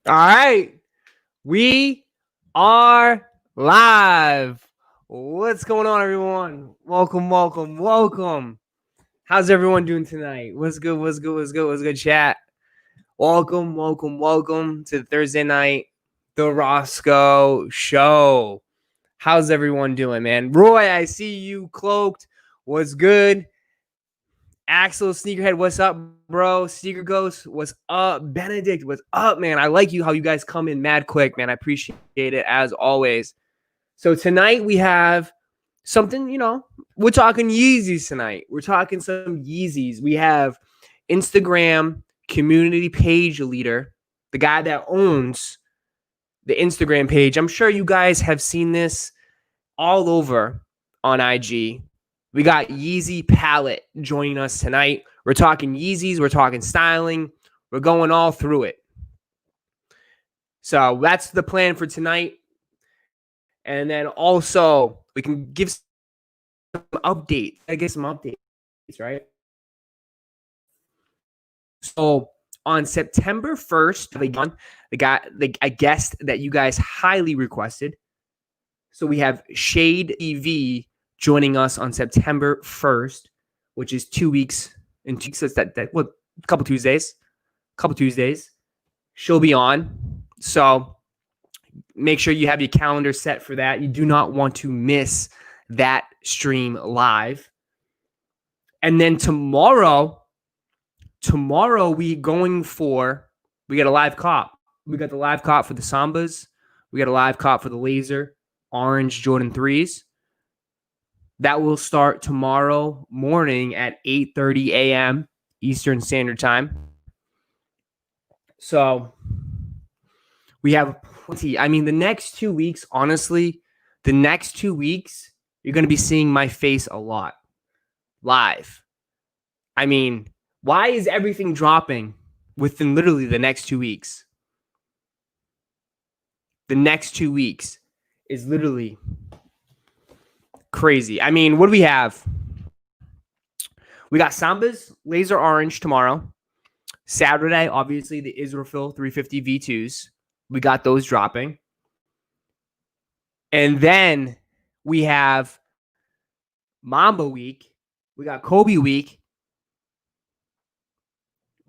All right, we are live. What's going on, everyone? Welcome. How's everyone doing tonight? What's good? What's good, chat? Welcome to Thursday night, the Roszko show. How's everyone doing, man? Roy, I see you cloaked. What's good? Axel Sneakerhead, what's up, bro? Sneaker Ghost, what's up? Benedict, what's up, man? I like you how you guys come in mad quick, man. I appreciate it as always. So tonight we have something, we're talking Yeezys tonight. We're talking some Yeezys. We have Instagram community page leader, the guy that owns the Instagram page. I'm sure you guys have seen this all over on IG. We got Yeezy Palette joining us tonight. We're talking Yeezys. We're talking styling. We're going all through it. So that's the plan for tonight. And then also we can give some updates. I get some updates, right? So on September 1st, a guest that you guys highly requested. So we have Shade EV joining us on September 1st, which is 2 weeks. In 2 weeks, that's a couple Tuesdays. She'll be on. So make sure you have your calendar set for that. You do not want to miss that stream live. And then tomorrow we got a live cop. We got the live cop for the Sambas. We got a live cop for the Laser Orange Jordan 3s. That will start tomorrow morning at 8:30 a.m. Eastern Standard Time. So we have plenty. I mean, the next 2 weeks, honestly, you're going to be seeing my face a lot live. I mean, why is everything dropping within literally the next 2 weeks? The next 2 weeks is literally crazy. I mean, what do we have? We got Sambas Laser Orange tomorrow. Saturday, obviously, the Israfil 350 V2s. We got those dropping. And then we have Mamba Week. We got Kobe Week.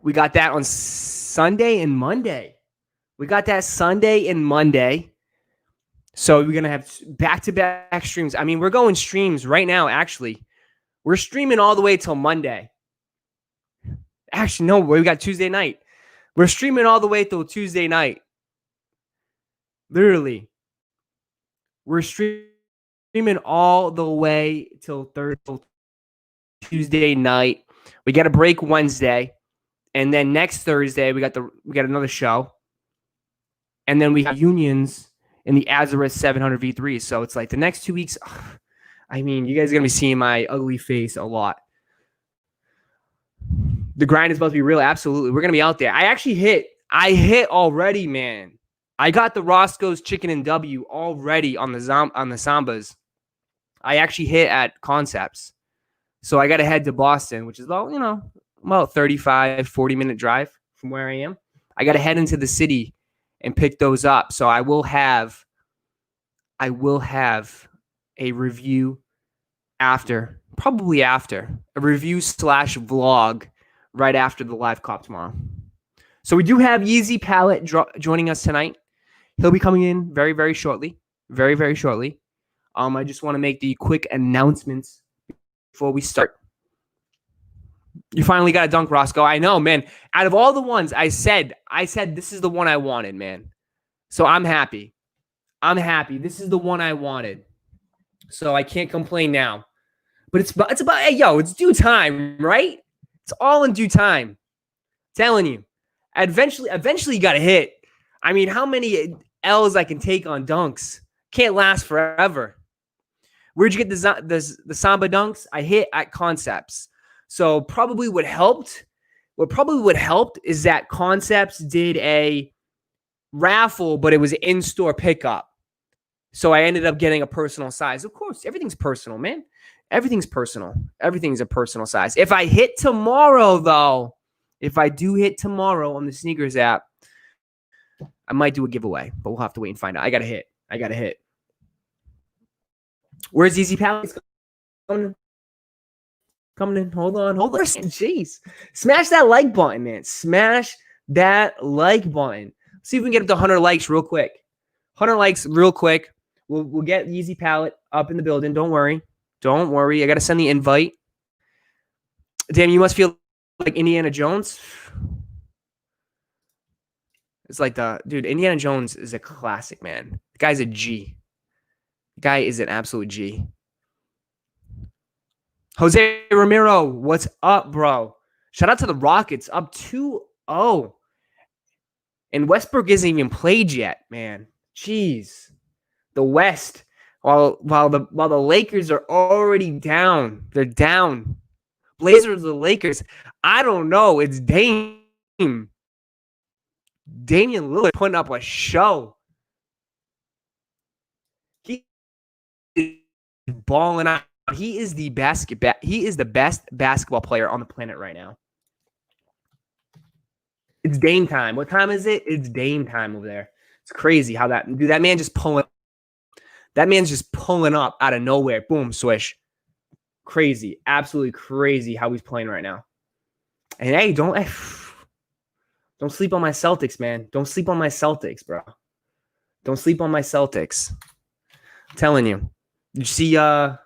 We got that on Sunday and Monday. So we're going to have back-to-back streams. I mean, we're going streams right now, actually. We're streaming all the way till Monday. Actually, no, we got Tuesday night. We're streaming all the way till Tuesday night. Literally. We're streaming all the way till Tuesday night. We got a break Wednesday. And then next Thursday, we got another show. And then we have Unions in the Azareth 700 V3. So it's like the next 2 weeks, I mean, you guys are going to be seeing my ugly face a lot. The grind is supposed to be real. Absolutely. We're going to be out there. I hit already, man. I got the Roszko's Chicken and W already on the Sambas. I actually hit at Concepts. So I got to head to Boston, which is about 35, 40-minute drive from where I am. I got to head into the city and pick those up. So I will have a review probably after a review / vlog right after the live cop tomorrow. So we do have Yeezy Palette joining us tonight. He'll be coming in very, very shortly. Very, very shortly. I just want to make the quick announcements before we start. You finally got a dunk, Roszko. I know, man. Out of all the ones I said this is the one I wanted, man. So I'm happy. This is the one I wanted. So I can't complain now. But it's about it's due time, right? It's all in due time. I'm telling you. Eventually you got to hit. I mean, how many L's I can take on dunks? Can't last forever. Where'd you get the Samba dunks? I hit at Concepts. So what probably would helped is that Concepts did a raffle, but it was an in-store pickup. So I ended up getting a personal size. Of course, everything's personal, man. Everything's personal. Everything's a personal size. If I hit tomorrow, though, if I do hit tomorrow on the sneakers app, I might do a giveaway, but we'll have to wait and find out. I got to hit. Where's Yeezy Palette? Coming in. Hold on. Jeez. Smash that like button, man. Smash that like button. See if we can get up to 100 likes real quick. 100 likes real quick. We'll get Yeezy Palette up in the building. Don't worry. I got to send the invite. Damn, you must feel like Indiana Jones. It's like dude, Indiana Jones is a classic, man. The guy's a G. The guy is an absolute G. Jose Ramiro, what's up, bro? Shout out to the Rockets, up 2-0. And Westbrook isn't even played yet, man. Jeez. The West, while the Lakers are already down. They're down. Blazers, the Lakers. I don't know. It's Damian Lillard putting up a show. He is balling out. He is the best basketball player on the planet right now. It's Dame time. What time is it? It's Dame time over there. It's crazy how that man just pulling. That man's just pulling up out of nowhere. Boom, swish. Crazy. Absolutely crazy how he's playing right now. And hey, don't sleep on my Celtics, man. Don't sleep on my Celtics, bro. Don't sleep on my Celtics. I'm telling you. Did you see the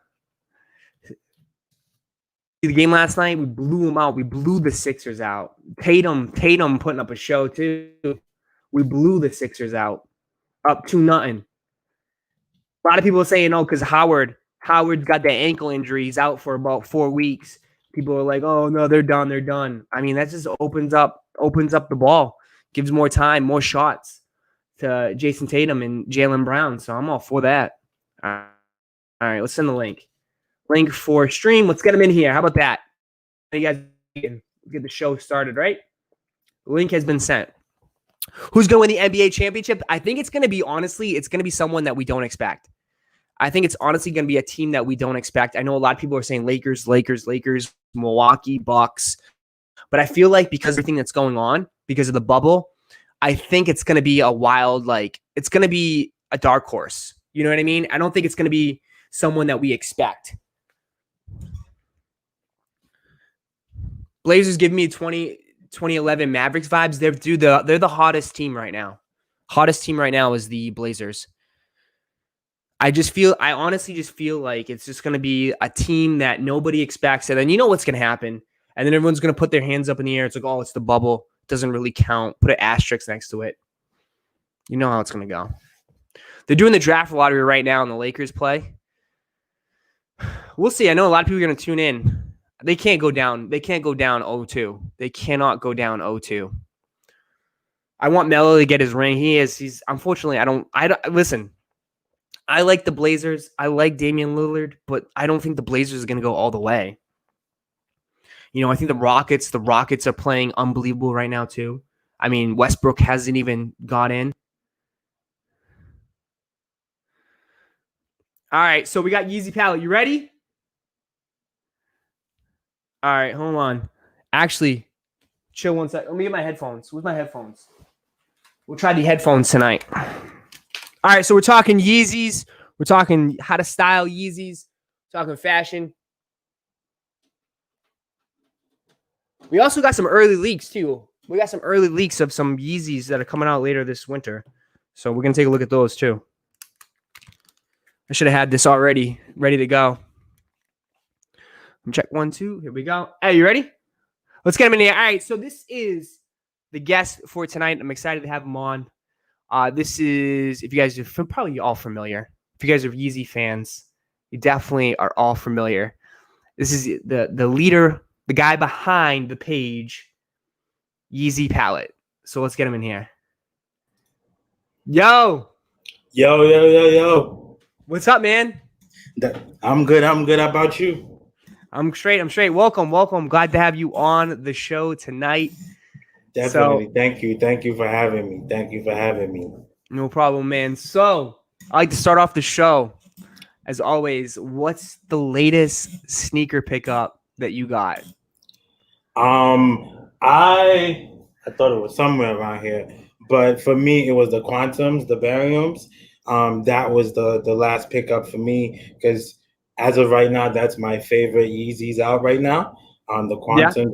game last night? We blew them out. We blew the Sixers out. Tatum putting up a show too. We blew the Sixers out. Up 2-0. A lot of people are saying, oh, because Howard's got that ankle injury. He's out for about 4 weeks. People are like, oh, no, they're done. I mean, that just opens up the ball, gives more time, more shots to Jason Tatum and Jaylen Brown. So I'm all for that. All right, let's send the link. Link for stream. Let's get them in here. How about that? You guys get the show started, right? The link has been sent. Who's going to win the NBA championship? I think it's going to be someone that we don't expect. I think it's honestly going to be a team that we don't expect. I know a lot of people are saying Lakers, Milwaukee, Bucks. But I feel like because of everything that's going on, because of the bubble, I think it's going to be a wild, it's going to be a dark horse. You know what I mean? I don't think it's going to be someone that we expect. Blazers give me 2011 Mavericks vibes. They're the hottest team right now. Hottest team right now is the Blazers. I honestly just feel like it's just going to be a team that nobody expects. And then you know what's going to happen. And then everyone's going to put their hands up in the air. It's like, oh, it's the bubble. It doesn't really count. Put an asterisk next to it. You know how it's going to go. They're doing the draft lottery right now and the Lakers play. We'll see. I know a lot of people are going to tune in. They can't go down. They can't go down 0-2. They cannot go down 0-2. I want Melo to get his ring. He's unfortunately, I don't listen. I like the Blazers. I like Damian Lillard, but I don't think the Blazers are going to go all the way. You know, I think the Rockets are playing unbelievable right now too. I mean, Westbrook hasn't even got in. All right, so we got Yeezy Palette. You ready? All right, hold on. Actually, chill one sec. Let me get my headphones. Where's my headphones? We'll try the headphones tonight. All right, so we're talking Yeezys. We're talking how to style Yeezys. We're talking fashion. We also got some early leaks, too. We got some early leaks of some Yeezys that are coming out later this winter. So we're going to take a look at those, too. I should have had this already ready to go. Check 1, 2. Here we go. Hey, you ready? Let's get him in here. All right, so this is the guest for tonight. I'm excited to have him on. This is, if you guys are probably all familiar. If you guys are Yeezy fans, you definitely are all familiar. This is the leader, the guy behind the page, Yeezy Palette. So let's get him in here. Yo. Yo. What's up, man? I'm good. How about you? I'm straight. Welcome. Glad to have you on the show tonight. Definitely. Thank you for having me. No problem, man. So I like to start off the show, as always. What's the latest sneaker pickup that you got? I thought it was somewhere around here, But for me, it was the quantums, the bariums. That was the last pickup for me because as of right now, that's my favorite Yeezys out right now. The Yeah. quantums,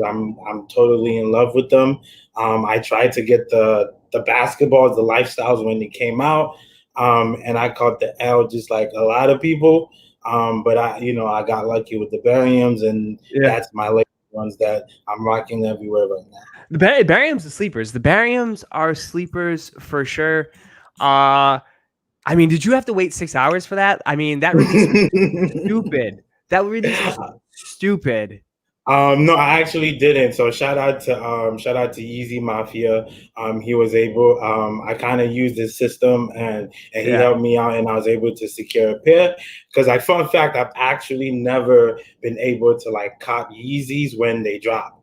I'm totally in love with them. I tried to get the basketballs, the lifestyles when they came out, and I caught the L just like a lot of people. But I got lucky with the bariums, and Yeah. that's my latest ones that I'm rocking everywhere right now. The bariums are sleepers. The bariums are sleepers for sure. I mean, did you have to wait 6 hours for that? I mean, that release was stupid. That release was stupid. No, I actually didn't. So shout out to Yeezy Mafia. He was able. I kind of used his system, and he Yeah. helped me out, and I was able to secure a pair. Because fun fact, I've actually never been able to like cop Yeezys when they drop.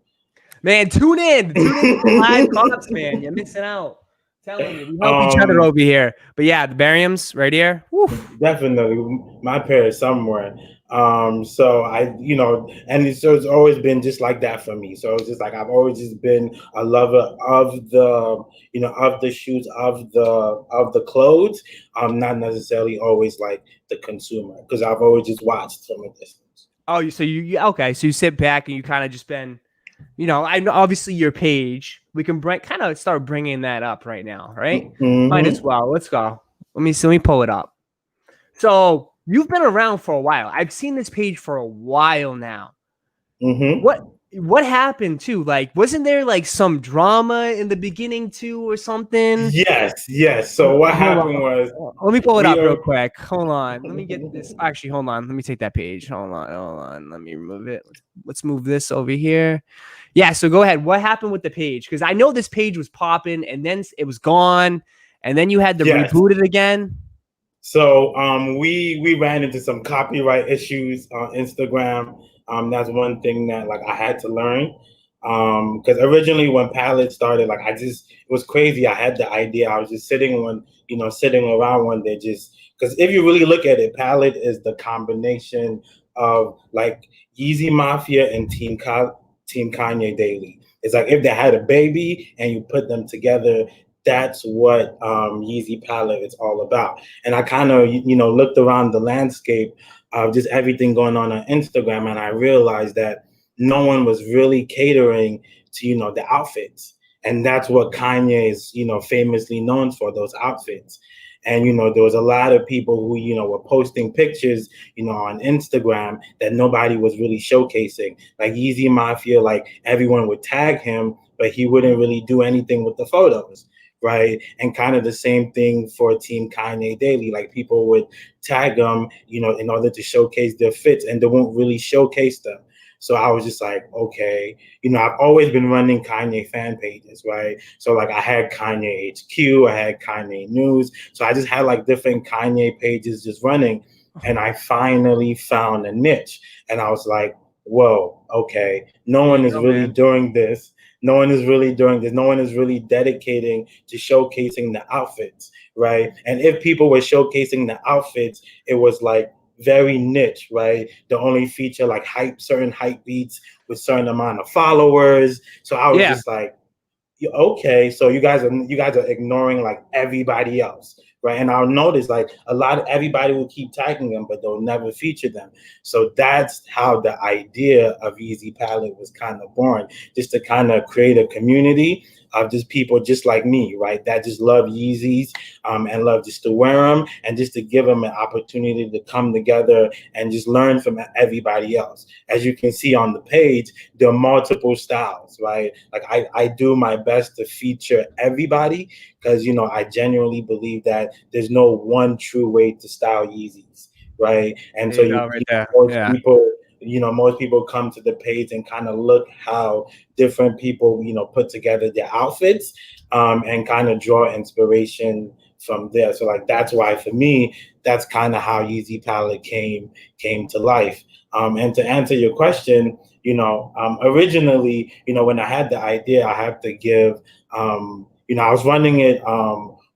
Man, tune in. Tune in to the live cops, man. You're missing out. I'm telling you, we help each other um, over here. But yeah, the bariums right here. Woof. Definitely, my pair is somewhere. So so it's always been just like that for me. So it's just like I've always just been a lover of of the shoes, of the clothes. Not necessarily always like the consumer because I've always just watched from a distance. Oh, okay? So you sit back and you kind of just been, I know obviously your page. We can kind of start bringing that up right now, right? Might as Mm-hmm. well. Let's go. Let me pull it up. So you've been around for a while. I've seen this page for a while now. What Mm-hmm. what happened too? Like, wasn't there like some drama in the beginning too, or something? Yes, yes. So what Hold happened on. was Let me pull it we up real are. quick. Hold on. Let me get this. Actually, hold on. Let me take that page. Hold on. Let me remove it. Let's move this over here. Yeah. So go ahead. What happened with the page? Because I know this page was popping, and then it was gone, and then you had to Yes. reboot it again. So we ran into some copyright issues on Instagram. That's one thing that like I had to learn. Because originally when Palette started, like it was crazy. I had the idea. I was just sitting around one day, just because if you really look at it, Palette is the combination of like Yeezy Mafia and Team Kanye Daily. It's like if they had a baby and you put them together, that's what Yeezy Palette is all about. And I kind of, looked around the landscape of just everything going on Instagram, and I realized that no one was really catering to, the outfits. And that's what Kanye is, famously known for, those outfits. And, there was a lot of people who, were posting pictures, on Instagram that nobody was really showcasing. Like Yeezy Mafia, like everyone would tag him, but he wouldn't really do anything with the photos, right? And kind of the same thing for Team Kanye Daily. Like people would tag them, in order to showcase their fits, and they won't really showcase them. So I was just like, okay, I've always been running Kanye fan pages, right? So like I had Kanye HQ, I had Kanye News. So I just had like different Kanye pages just running. And I finally found a niche. And I was like, whoa, okay, no There one you is go, really man. doing this. No one is really doing this. No one is really dedicating to showcasing the outfits, right? And if people were showcasing the outfits, it was like very niche, right? They only feature like certain hype beats with certain amount of followers. So I was Yeah. just like, okay, so you guys are ignoring like everybody else, right? And I'll notice like everybody will keep tagging them, but they'll never feature them. So that's how the idea of Yeezy Palette was kind of born, just to kind of create a community of just people just like me, right? That just love Yeezys, and love just to wear them, and just to give them an opportunity to come together and just learn from everybody else. As you can see on the page, there are multiple styles, right? Like I do my best to feature everybody because I genuinely believe that there's no one true way to style Yeezys, right? And There so you go, right there. most Yeah. people, most people come to the page and kind of look how different people, put together their outfits, and kind of draw inspiration from there. So like that's why for me, that's kind of how Yeezy Palette came to life. And to answer your question, originally, when I had the idea, I had to give, I was running it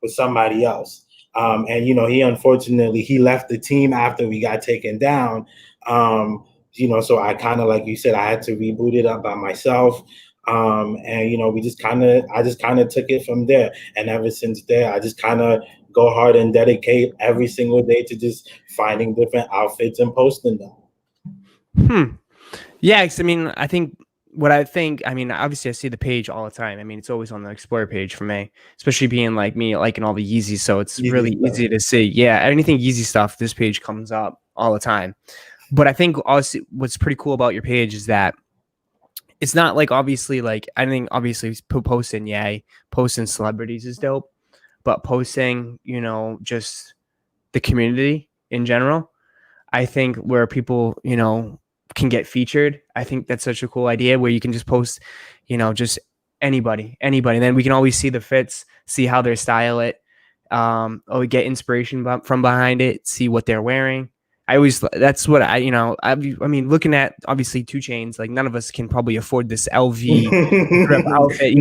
with somebody else. And he unfortunately he left the team after we got taken down. So I kind of, like you said, I had to reboot it up by myself. And we I just kind of took it from there. And ever since there, I just kind of go hard and dedicate every single day to just finding different outfits and posting them. Yeah, 'cause, I mean, I mean, obviously I see the page all the time. I mean, it's always on the Explore page for me, especially being like me, liking all the Yeezys. So it's Easy really stuff. easy to see. Yeah, anything Yeezy stuff, this page comes up all the time. But I think also what's pretty cool about your page is that it's not like obviously like I think obviously posting celebrities is dope, but posting, just the community in general, I think where people, can get featured. I think that's such a cool idea where you can just post, just anybody. And then we can always see the fits, see how they style it, or get inspiration from behind it, see what they're wearing. That's what I mean, looking at obviously 2 Chainz, like none of us can probably afford this LV drip outfit,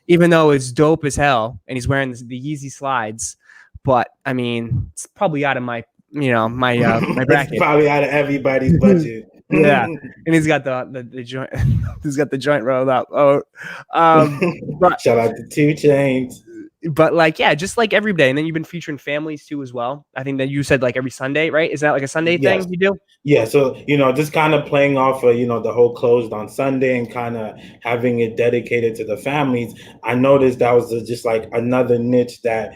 even though it's dope as hell and he's wearing the Yeezy slides. But I mean, it's probably out of my my It's bracket. probably out of everybody's budget. Yeah, and he's got the joint. He's got the joint rolled up. But Shout out to 2 Chainz. but like yeah, just like every day. And then you've been featuring families too as well. I think that you said like every Sunday, right? Is that like a Sunday Yes. thing you do? Yeah, so just kind of playing off of the whole closed on Sunday and kind of having it dedicated to the families. I noticed that was just like another niche that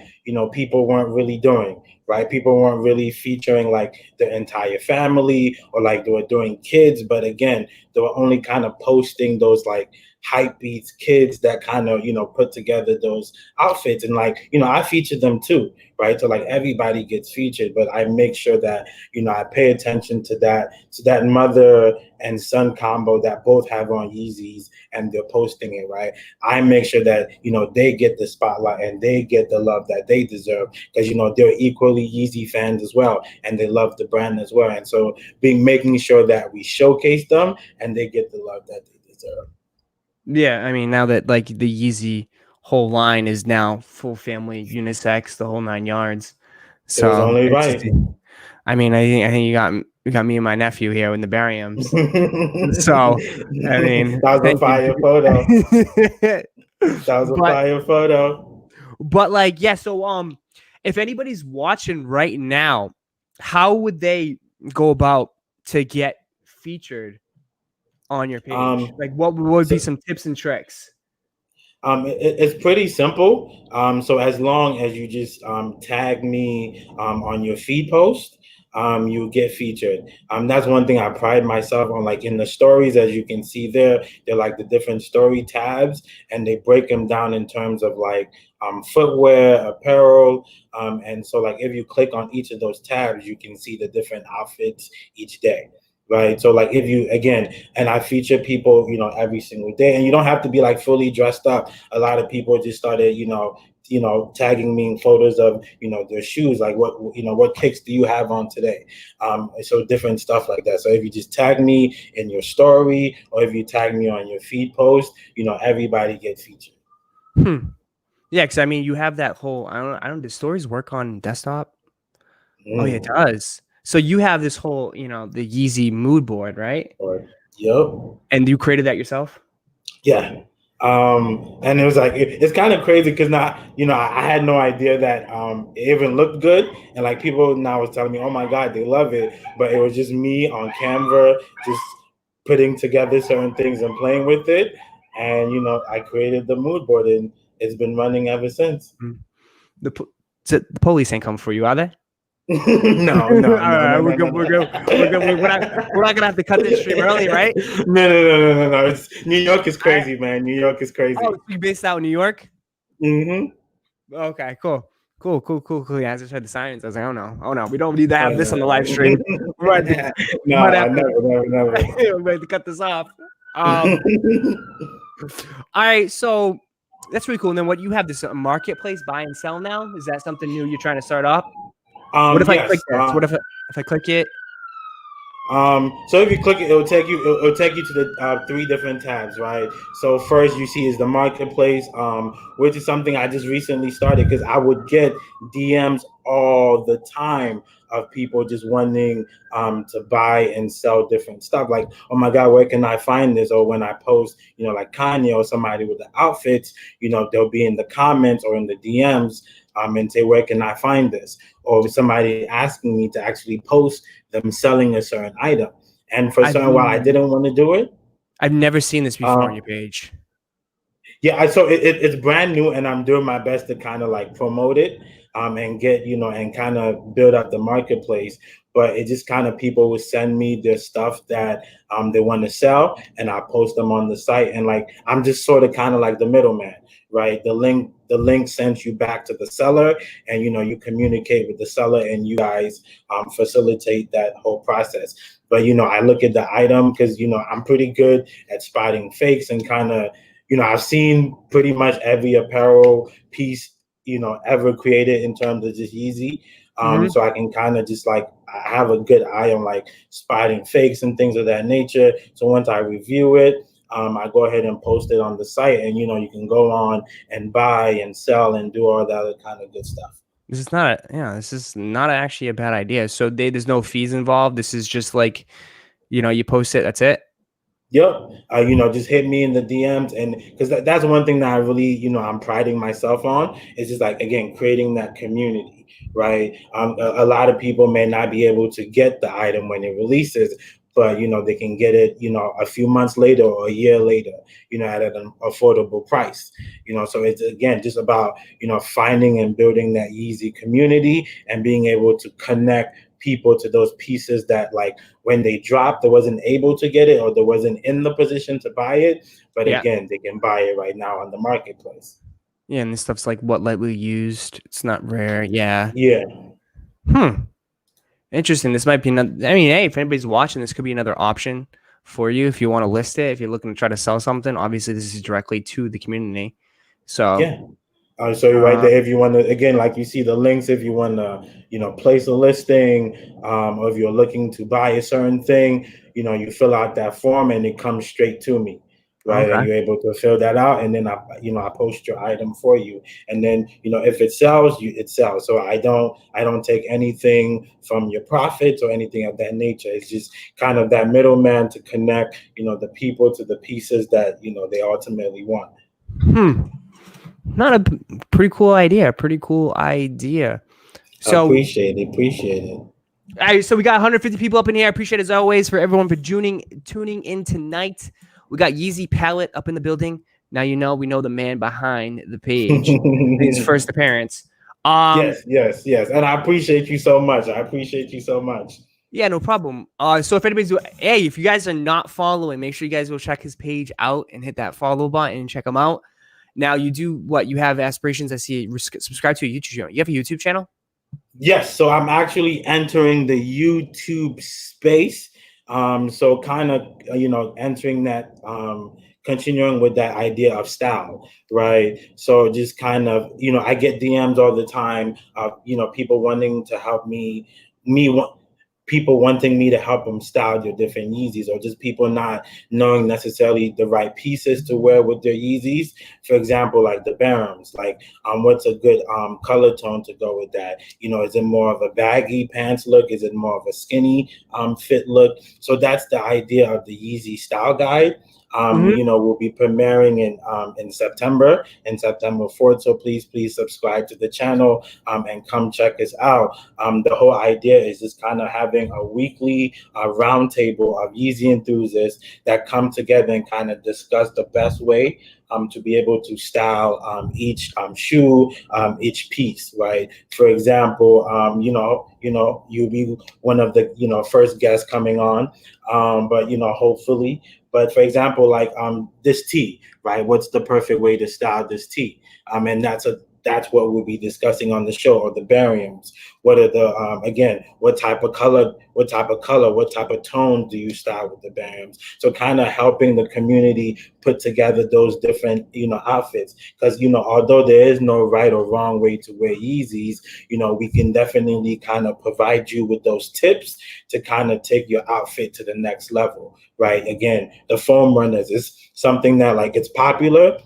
people weren't really doing, right? People weren't really featuring like the entire family or like they were doing kids, but again, they were only kind of posting those like hype beats kids that kind of put together those outfits, and like I feature them too, right? So like everybody gets featured, but I make sure that I pay attention to that mother and son combo that both have on Yeezys and they're posting it, right? I make sure that they get the spotlight and they get the love that they deserve, because they're equally Yeezy fans as well and they love the brand as well. And so making sure that we showcase them and they get the love that they deserve. Yeah, I mean now that like the Yeezy whole line is now full family unisex, the whole 9 yards. It was So only it's just, right. I mean, I think you got me and my nephew here in the Bariums. So I mean, That was a thank you. fire photo. That was a but fire photo. but like yeah, so if anybody's watching right now, how would they go about to get featured on your page? Like what would be So some tips and tricks? it's pretty simple. So as long as you just tag me on your feed post, you get featured. That's one thing I pride myself on. Like in the stories, as you can see there, they're like the different story tabs, and they break them down in terms of like footwear, apparel. And so like if you click on each of those tabs, you can see the different outfits each day. Right. So like if you again, and I feature people, every single day, and you don't have to be like fully dressed up. A lot of people just started, tagging me in photos of, their shoes, like what kicks do you have on today? So different stuff like that. So if you just tag me in your story or if you tag me on your feed post, everybody gets featured. Yeah, because I mean, you have that whole. I don't. Do stories work on desktop? Oh yeah, it Mm. does. So you have this whole, the Yeezy mood board, right? Or, yep. And you created that yourself? Yeah. And it was like it's kind of crazy because now I had no idea that it even looked good, and like people now was telling me, oh my god, they love it, but it was just me on Canva just putting together certain things and playing with it, and I created the mood board and it's been running ever since. Mm. The police ain't coming for you, are they? No, All no, no, right, no, we're no, good. no, We're no. good. We're good. We're not gonna have to cut this stream early, right? No, no, no, no, no, no. New York is All right. crazy, man. New York is Oh, crazy. so you based out in New York? Mm-hmm. Okay, cool. Cool. Yeah, I just heard the sirens. I was like, oh no, we don't need to have this on the live stream. We might have to, we No, might have to, never. we might have to cut this off. All right, so that's really cool. And then what you have this marketplace buy and sell now? Is that something new you're trying to start off? What if I Yes. click this? What if I click it? So if you click it, it'll take you to the 3 different tabs, right? So first you see is the marketplace, which is something I just recently started because I would get DMs all the time of people just wanting to buy and sell different stuff. Like, oh my God, where can I find this? Or when I post, like Kanye or somebody with the outfits, they'll be in the comments or in the DMs and say, where can I find this? Or somebody asking me to actually post them selling a certain item. And for a certain while, I didn't want to do it. I've never seen this before on your page. Yeah, so it's brand new, and I'm doing my best to kind of like promote it, and get and kind of build up the marketplace. But it just kind of people would send me their stuff that they want to sell, and I post them on the site, and like I'm just sort of kind of like the middleman, right? The link sends you back to the seller, and you communicate with the seller, and you guys facilitate that whole process. But I look at the item because I'm pretty good at spotting fakes and kind of I've seen pretty much every apparel piece, ever created in terms of just Yeezy. So I can kind of just like, I have a good eye on like spotting fakes and things of that nature. So once I review it, I go ahead and post it on the site, and you can go on and buy and sell and do all that other kind of good stuff. This is not actually a bad idea. So there's no fees involved. This is just like, you post it, that's it. Yep. Just hit me in the DMs, and because that's one thing that I really, I'm priding myself on. It's just like, again, creating that community, right? A lot of people may not be able to get the item when it releases, but they can get it, a few months later or a year later, at an affordable price. So it's again just about finding and building that Yeezy community and being able to connect people to those pieces that, like, when they dropped, they wasn't able to get it, or they wasn't in the position to buy it, but again, they can buy it right now on the marketplace. Yeah, and this stuff's like what lightly used. It's not rare. Yeah. Interesting. This might be another. I mean, hey, if anybody's watching, this could be another option for you if you want to list it. If you're looking to try to sell something, obviously this is directly to the community. So yeah. So right there, if you want to, again, like you see the links, if you want to, place a listing, or if you're looking to buy a certain thing, you fill out that form and it comes straight to me, right? And you're able to fill that out, and then I post your item for you, and then if it sells, it sells. So I don't take anything from your profits or anything of that nature. It's just kind of that middleman to connect, the people to the pieces that they ultimately want. Not a pretty cool idea. So Appreciate it. All right, so we got 150 people up in here. I appreciate, as always, for everyone for tuning in tonight. We got Yeezy Palette up in the building. Now we know the man behind the page. His first appearance. Yes, and I appreciate you so much. Yeah, no problem. So if you guys are not following, make sure you guys go check his page out and hit that follow button and check him out. Now, you have aspirations. I see you subscribe to a YouTube channel. You have a YouTube channel? Yes, so I'm actually entering the YouTube space. So kind of, entering that, continuing with that idea of style, right? So just kind of, I get DMs all the time of, people wanting to help people wanting me to help them style their different Yeezys, or just people not knowing necessarily the right pieces to wear with their Yeezys. For example, like the Barons, like what's a good color tone to go with that? Is it more of a baggy pants look? Is it more of a skinny fit look? So that's the idea of the Yeezy style guide. We'll be premiering in September 4th. So please subscribe to the channel and come check us out. The whole idea is just kind of having a weekly roundtable of Yeezy enthusiasts that come together and kind of discuss the best way to be able to style each shoe, each piece, right? For example, you'll be one of the first guests coming on, but hopefully. But for example, like this tee, right? What's the perfect way to style this tee? And that's what we'll be discussing on the show, or the bariums. What are the again? What type of color? What type of tone do you style with the bariums? So kind of helping the community put together those different outfits, because although there is no right or wrong way to wear Yeezys, we can definitely kind of provide you with those tips to kind of take your outfit to the next level, right? Again, the foam runners is something that, like, it's popular,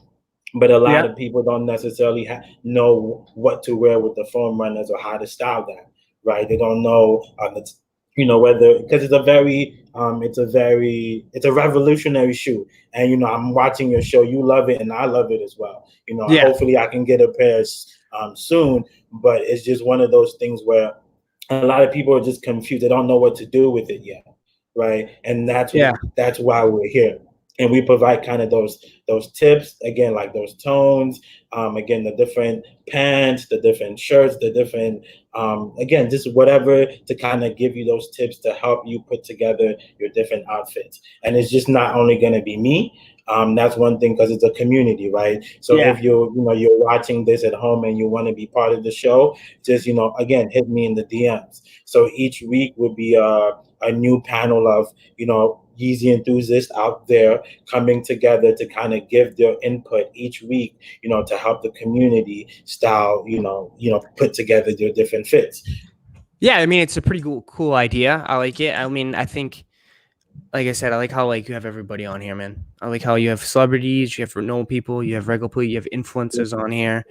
but a lot Yeah. of people don't necessarily know what to wear with the foam runners or how to style that, right? They don't know, whether, because it's a revolutionary shoe, and I'm watching your show, you love it, and I love it as well. Yeah. Hopefully I can get a pair soon, but it's just one of those things where a lot of people are just confused. They don't know what to do with it yet, right? And Yeah. that's why we're here, and we provide kind of those tips again, like those tones, again, the different pants, the different shirts, the different again, just whatever to kind of give you those tips to help you put together your different outfits. And it's just not only going to be me. That's one thing, because it's a community, right? So Yeah. if you're watching this at home and you want to be part of the show, just again, hit me in the DMs. So each week would be a new panel of Yeezy enthusiasts out there coming together to kind of give their input each week, to help the community style, put together their different fits. Yeah, I mean, it's a pretty cool idea. I like it. I mean, I think, like I said, I like how like you have everybody on here, man. I like how you have celebrities, you have known people, you have regular people, you have influencers on here,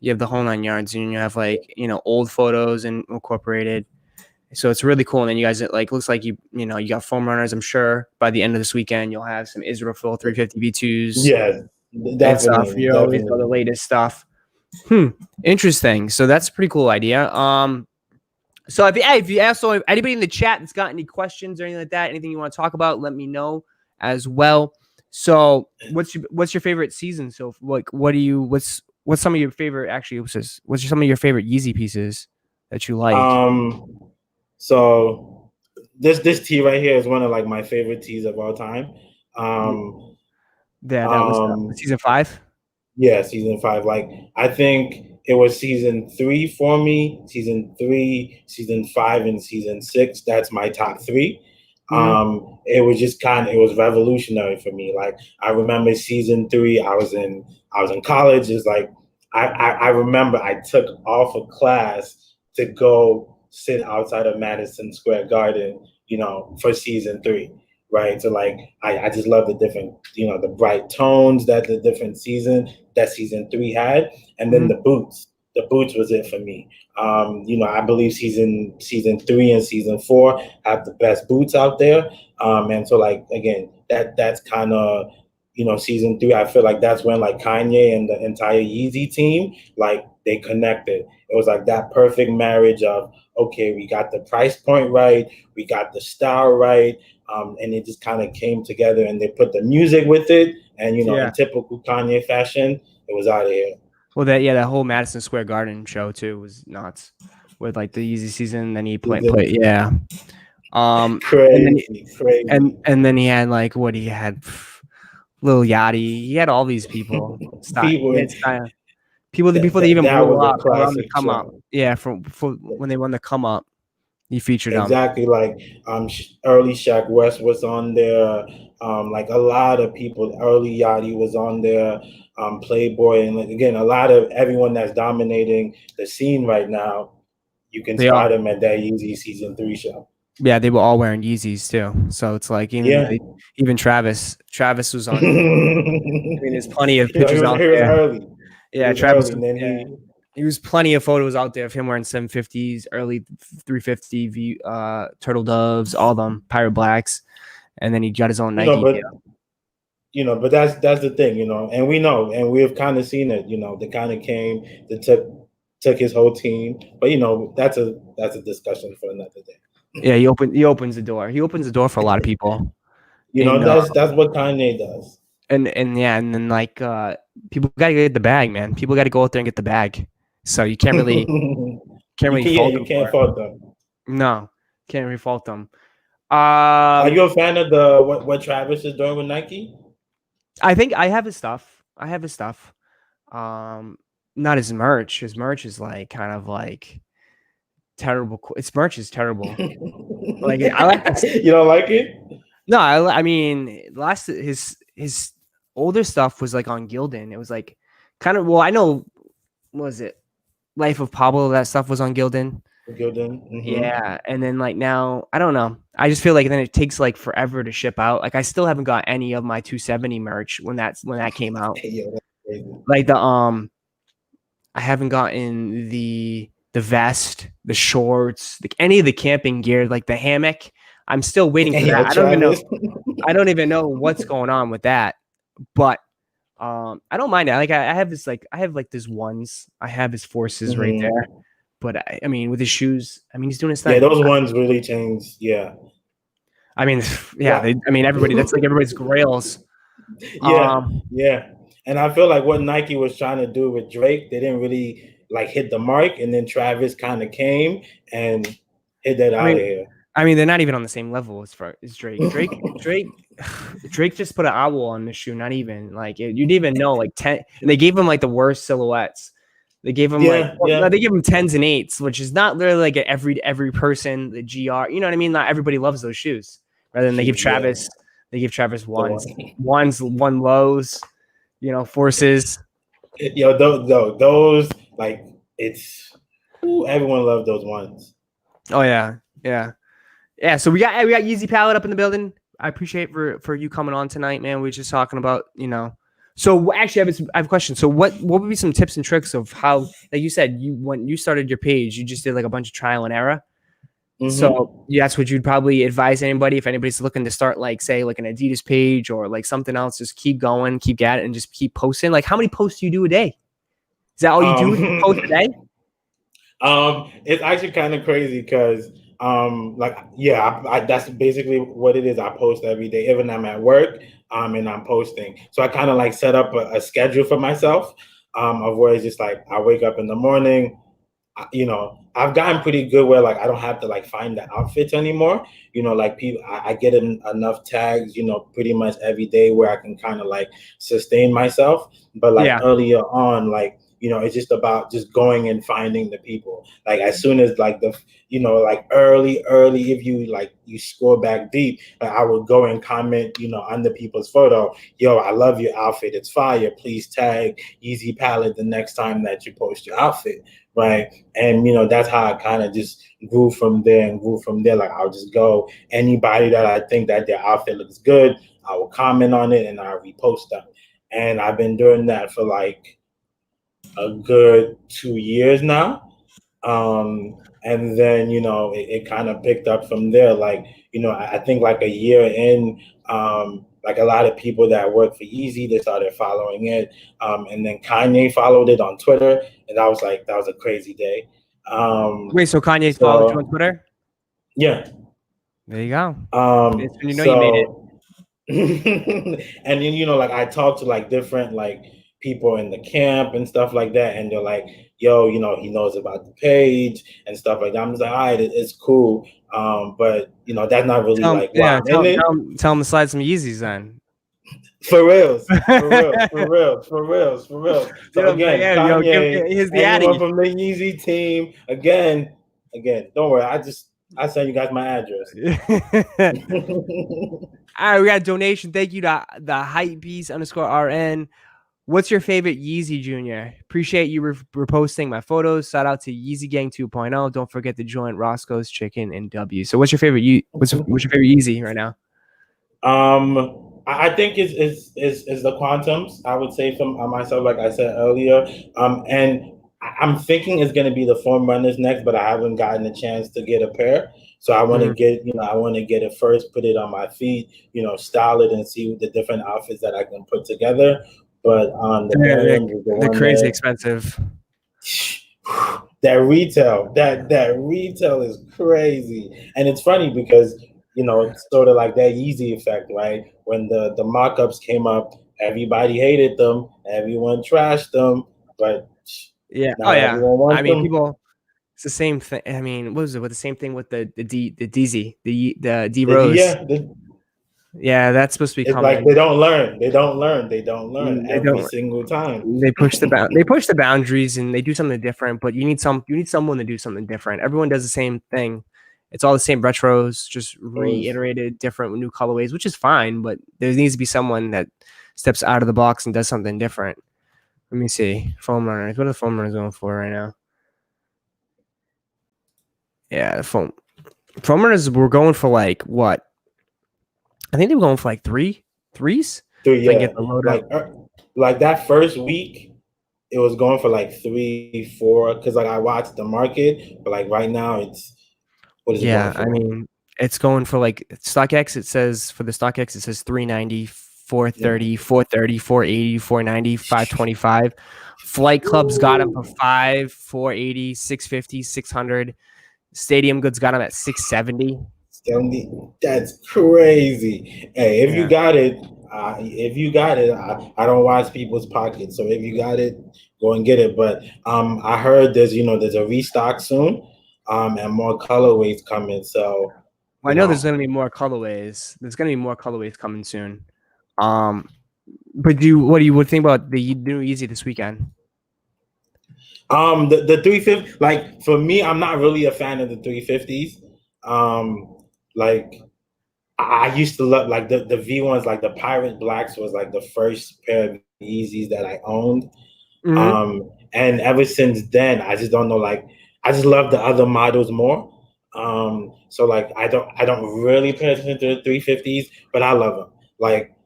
you have the whole 9 yards, and you have like old photos and incorporated. So it's really cool. And then you guys, like, looks like you got foam runners. I'm sure by the end of this weekend you'll have some Israel Phil 350 V2s Yeah, and stuff. definitely, You always know the definitely. latest stuff. Interesting. So that's a pretty cool idea. So if you also anybody in the chat that's got any questions or anything like that, anything you want to talk about, let me know as well. So what's your favorite season? So like, what's some of your favorite, actually, what's some of your favorite Yeezy pieces that you like? So this tee right here is one of like my favorite tees of all time. Um, Yeah, that was um, season 5. Yeah, season 5. Like, I think it was season 3 for me. Season 3, season 5, and season 6. That's my top 3. Mm-hmm. It was just it was revolutionary for me. Like, I remember season 3. I was in college. It's like I remember I took off of class to go sit outside of Madison Square Garden, for season 3, right? So like I just love the different, the bright tones that the different season 3 had, and then Mm-hmm. the boots. The boots was it for me. I believe season 3 and season 4 have the best boots out there. And so like again, that's kind of season 3. I feel like that's when like Kanye and the entire Yeezy team, like, they connected. It was like that perfect marriage of, okay, we got the price point right, we got the style right, and it just kind of came together, and they put the music with it, and Yeah. in typical Kanye fashion, it was out of here. Well, that whole Madison Square Garden show too was nuts with like the Yeezy season. Then he play yeah. And then Crazy. and then he had like what he had, Lil Yachty. He had all these people. People, He had style. People before they even that blew was a up or on the classic come up. show. Yeah, for when they won the come up, he featured them. Exactly, like early Shaq West was on there. Like a lot of people, early Yachty was on there. Playboy, and like, again, a lot of everyone that's dominating the scene right now. You can They all, spot them at that Yeezy season 3 show. yeah, they were all wearing Yeezys too. So it's like Yeah. even Travis was on. I mean, there's plenty of He pictures was out he was there. early. He Yeah, was Travis early, was. and then Yeah, he was plenty of photos out there of him wearing 750s, early 350 turtle doves, all them pirate blacks, and then he got his own Nike but deal. but that's the thing, and we know, and we've kind of seen it. They kind of came, they took his whole team, but that's a discussion for another day. Yeah, he opens the door. He opens the door for a lot of people. And That's what Kanye does. and yeah, and then like people gotta get the bag, man. People gotta go out there and get the bag. So you can't really fault You them for can't it. fault them. No, can't really fault them. Are you a fan of the what Travis is doing with Nike? I think I have his stuff. Not his merch. His merch is like kind of like terrible. Its merch is terrible. Like I like this. You don't like it? No, I mean, his older stuff was like on Gildan. It was like kind of, well, I know, what was it, Life of Pablo? That stuff was on Gildan. Gildan. Yeah, and then like now, I don't know. I just feel like then it takes like forever to ship out. Like I still haven't got any of my 270 merch when that came out. Yeah, like the I haven't gotten the vest, the shorts, any of the camping gear, like the hammock. I'm still waiting for Yo, that. Travis. I don't even know what's going on with that, but I don't mind that. Like I have this this ones. I have his forces right there. But I mean, with his shoes, I mean, he's doing his thing. Yeah, those ones really changed. Yeah. I mean, yeah. I mean, everybody. That's like everybody's grails. Yeah, yeah. And I feel like what Nike was trying to do with Drake, they didn't really like hit the mark, and then Travis kind of came and hit that out of here. I mean, they're not even on the same level as far as Drake. Drake just put an owl on the shoe. Not even like you didn't even know like 10. And they gave him like the worst silhouettes. They gave him they give him 10s and 8s, which is not literally like every person. The GR, you know what I mean? Not everybody loves those shoes. Rather than they give Travis ones, one lows, you know, forces. Yo, those like it's everyone loved those ones. Oh yeah. So we got Yeezy Palette up in the building. I appreciate for you coming on tonight, man. We were just talking about, you know. So actually, I have a question. So what would be some tips and tricks of how, like you said, when you started your page, you just did like a bunch of trial and error. So that's what you'd probably advise anybody if anybody's looking to start, like, say, like an Adidas page or like something else. Just keep going, keep at it, and just keep posting. Like, how many posts do you do a day? Is that all you do? You post a day? It's actually kind of crazy because that's basically what it is. I post every day, even I'm at work, and I'm posting. So I kind of like set up a schedule for myself, of where it's just like I wake up in the morning. You know, I've gotten pretty good where like I don't have to like find the outfits anymore. You know, like people, I get enough tags, you know, pretty much every day where I can kind of like sustain myself. But like earlier on, like, you know, it's just about just going and finding the people. Like as soon as like you know, like early, if you scroll back deep, like I would go and comment, you know, under people's photo. Yo, I love your outfit. It's fire. Please tag Yeezy Palette the next time that you post your outfit. Right. And, you know, that's how I kind of just grew from there. Like I'll just go, anybody that I think that their outfit looks good, I will comment on it and I'll repost them. And I've been doing that for like a good 2 years now. And then, you know, it kind of picked up from there. Like, you know, I think like a year in, like a lot of people that work for Yeezy, they started following it. And then Kanye followed it on Twitter. And that was a crazy day. Wait, so Kanye followed you on Twitter? Yeah. There you go. You know, you made it. And then, you know, like I talked to like different like people in the camp and stuff like that, and they're like, yo, you know, he knows about the page and stuff like that. I'm just like, all right, it's cool. But you know, that's not really like why I'm in it. Tell him to slide some Yeezys then. For reals. So again, Kanye, anyone from the Yeezy team, again, don't worry. I send you guys my address. All right, we got a donation. Thank you to the hypebeast_RN. What's your favorite Yeezy Junior? Appreciate you reposting my photos. Shout out to Yeezy Gang 2.0. Don't forget to join Roszko's Chicken and W. So what's your favorite what's your favorite Yeezy right now? I think it's the Quantums. I would say from myself, like I said earlier. And I'm thinking it's gonna be the Foam Runners next, but I haven't gotten a chance to get a pair. So I want to get, you know, I want to get it first, put it on my feet, you know, style it and see the different outfits that I can put together. But they're crazy expensive. That retail is crazy. And it's funny because, you know, sort of like that Yeezy effect, right? When the markups came up, everybody hated them, everyone trashed them, but I mean, people. It's the same thing. I mean, what was it with the same thing with the DZ, the D Rose? Yeah, that's supposed to be coming. Like they don't learn every single time. They push the boundaries and they do something different. But you need someone to do something different. Everyone does the same thing. It's all the same retros, just reiterated, different new colorways, which is fine. But there needs to be someone that steps out of the box and does something different. Let me see. Foam runners. What are the foam runners going for right now? Yeah, the foam runners were going for like what? I think they were going for like threes. Yeah, like that first week, it was going for like 3, 4. Because like I watched the market, but like right now, it's what is it going Yeah, I for? mean, it's going for like StockX. It says for the StockX, it says 390, 430, 430, 480, 490, 525. Flight Club's got them for 5, 480, 650, 600. Stadium Goods got them at 670. 70. That's crazy. Hey, if you Yeah. got it, I don't watch people's pockets. So if you got it, go and get it. But I heard there's a restock soon, and more colorways coming. So Well, I you know there's know, going to be more colorways. There's going to be more colorways coming soon. But what do you would think about the new Yeezy this weekend? the 350. Like for me, I'm not really a fan of the 350s. Like I used to love like the V1s, like the Pirate Blacks was like the first pair of Yeezys that I owned. Mm-hmm. And ever since then, I just don't know, like I just love the other models more. So like I don't really pay attention to the 350s, but I love them. Like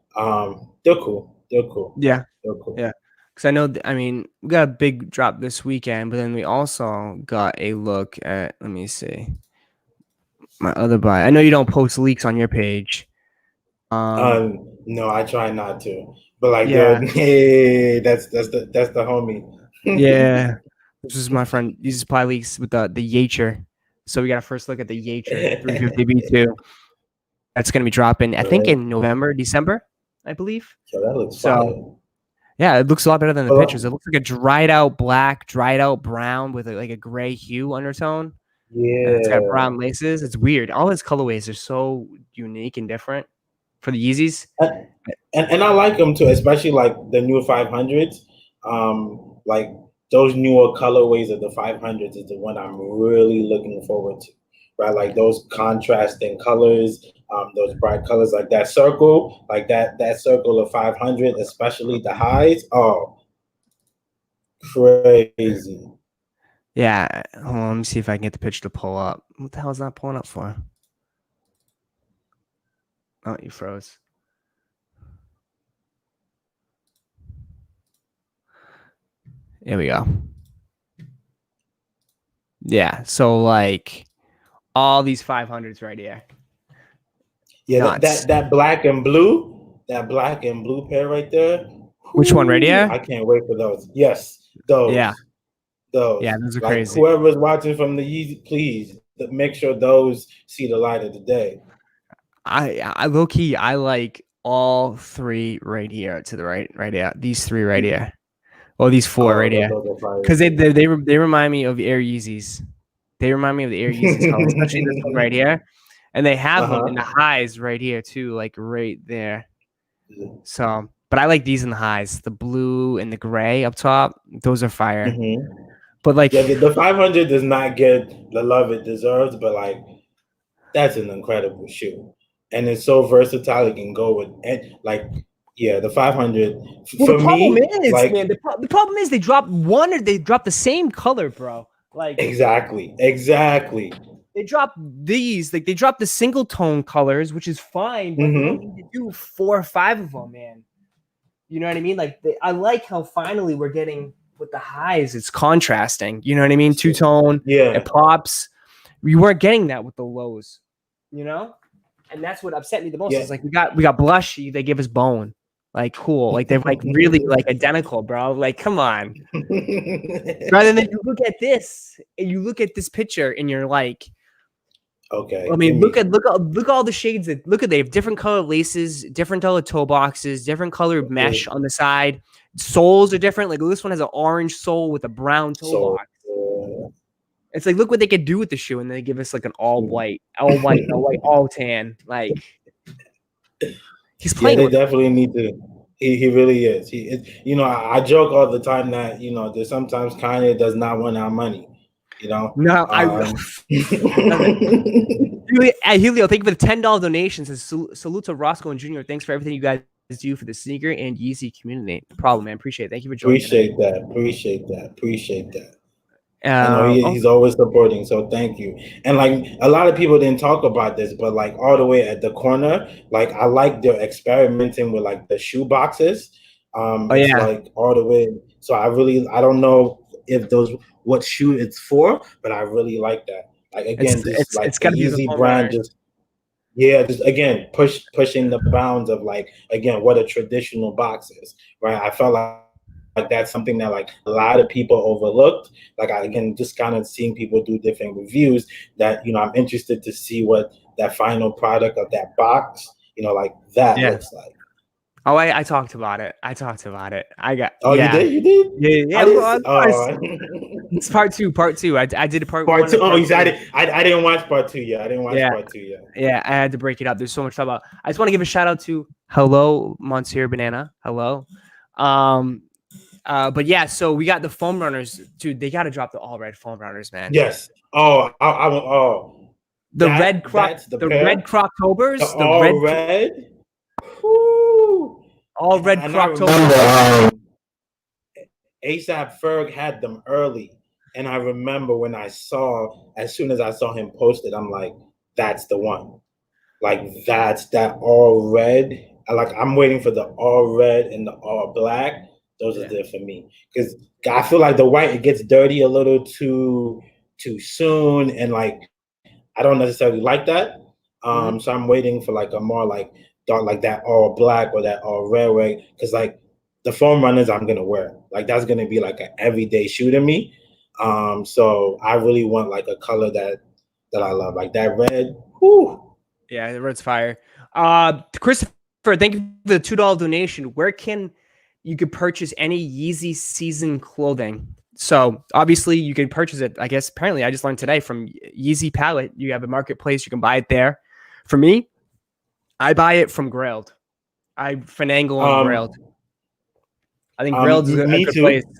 they're cool. They're cool. Yeah. They're cool. Yeah. Because I know, I mean, we got a big drop this weekend, but then we also got a look at, let me see, my other buy. I know you don't post leaks on your page. No, I try not to. But like they're Yeah. hey, that's the homie. Yeah. This is my friend. These is probably leaks with the Yacher. So we got a first look at the Yacher 350B2. That's going to be dropping, I think, Right. in November, December, I believe. So that looks So, fire. yeah, it looks a lot better than the pictures. It Well, looks like a dried out black, dried out brown with like a gray hue undertone. And it's got yeah. brown laces. It's weird. All his colorways are so unique and different for the Yeezys. And I like them too, especially like the new 500s. Like those newer colorways of the 500s is the one I'm really looking forward to. Right, like those contrasting colors, those bright colors, like that circle, like that circle of 500, especially the highs. Oh, crazy. Yeah. Hold on, let me see if I can get the picture to pull up. What the hell is that pulling up for? Oh, you froze. Here we go. Yeah. So like all these 500s right here. Yeah, that, Nuts. that that black and blue pair right there. Which one right Whoo, here? I can't wait for those. Yes, Yeah. Yeah, those. those are Like crazy. whoever's watching from the Yeezy, please make sure those see the light of the day. I low key, I like all three right here to the right here. These three right here. Oh, these four Oh, right here. those are fire Because too. they remind me of Air Yeezys. They remind me of the Air Yeezys color, especially this one right here. And they have them in the Uh-huh. highs right here too, like right there. So, but I like these in the highs, the blue and the gray up top. Those are fire. Mm-hmm. But like, Yeah, the 500 does not get the love it deserves, but like that's an incredible shoe, and it's so versatile. It can go with and like yeah, the 500 well, the for problem me, is, like man, the problem is they drop one or they drop the same color, bro. Like exactly. they drop these, like they drop the single tone colors, which is fine, but they don't Mm-hmm. need to do 4 or 5 of them, man. You know what I mean? Like I like how finally we're getting with the highs, it's contrasting. You know what I mean? Two tone, it Yeah. pops. We weren't getting that with the lows, you know? And that's what upset me the most. Yeah. Is like we got blushy, they give us bone. Like cool. Like they're like really like identical, bro. Like, come on. Rather than you look at this and you look at this picture and you're like, I Okay, give mean, look me. at all the shades that look at they have different colored laces, different colored toe boxes, different colored mesh on the side. Soles are different. Like this one has an orange sole with a brown toe So box. It's like look what they could do with the shoe, and then they give us like an all white, no white, all tan. Like he's yeah, playing they with it. definitely need to. He really is. I joke all the time that that sometimes Kanye does not want our money. You know. No, I Um, Helio, thank you for the $10 donations. And salute to Roszko and Junior. Thanks for everything you guys do for the sneaker and Yeezy community. No problem, man. Appreciate it. Thank you for joining tonight. appreciate that. Appreciate that. Appreciate that. I know Oh, he's always supporting, so thank you. And like a lot of people didn't talk about this, but like all the way at the corner, like I like they're experimenting with like the shoe boxes. Oh It's yeah, like all the way. So I don't know if those what shoe it's for, but I really like that. Like again, just it's like the got to be the Yeezy foam brand, runners. just yeah, just again pushing the bounds of like again what a traditional box is, right? I felt like that's something that like a lot of people overlooked. Like I again just kind of seeing people do different reviews that I'm interested to see what that final product of that box, like that Yeah. looks like. Oh, I talked about it. I talked about it. I got Oh, you yeah. did? You did? Yeah, I of didn't. of course. Oh, It's part two. Part two. I did a part part one two. and Oh, part you said two. I didn't watch part two yet. I didn't watch Yeah, part two yet. yeah. I had to break it up. There's so much to talk about. I just want to give a shout out to hello Monsieur Banana. Hello. Um. But yeah. So we got the foam runners, dude. They got to drop the all red foam runners, man. Yes. Oh, oh, The red croc. that's the The red pair. The Croctobers. The all red. red. Whew. All red And I Croctobers. remember ASAP Ferg had them early. And I remember when as soon as I saw him posted, I'm like, that's the one. Like that's that all red. I'm waiting for the all red and the all black. Those are Yeah. there for me because I feel like the white it gets dirty a little too soon, and like I don't necessarily like that. Mm-hmm. So I'm waiting for like a more like dark, like that all black or that all red way, because like the foam runners I'm gonna wear, like that's gonna be like an everyday shoe to me. So I really want like a color that I love, like that red. Whew. Yeah, the red's fire. Christopher, thank you for the $2 donation. Where can you could purchase any Yeezy season clothing? So obviously you can purchase it. I guess apparently I just learned today from Yeezy Palette. You have a marketplace. You can buy it there. For me, I buy it from Grailed. I finagle on Grailed. Um, I think Grailed is a Me good place. too.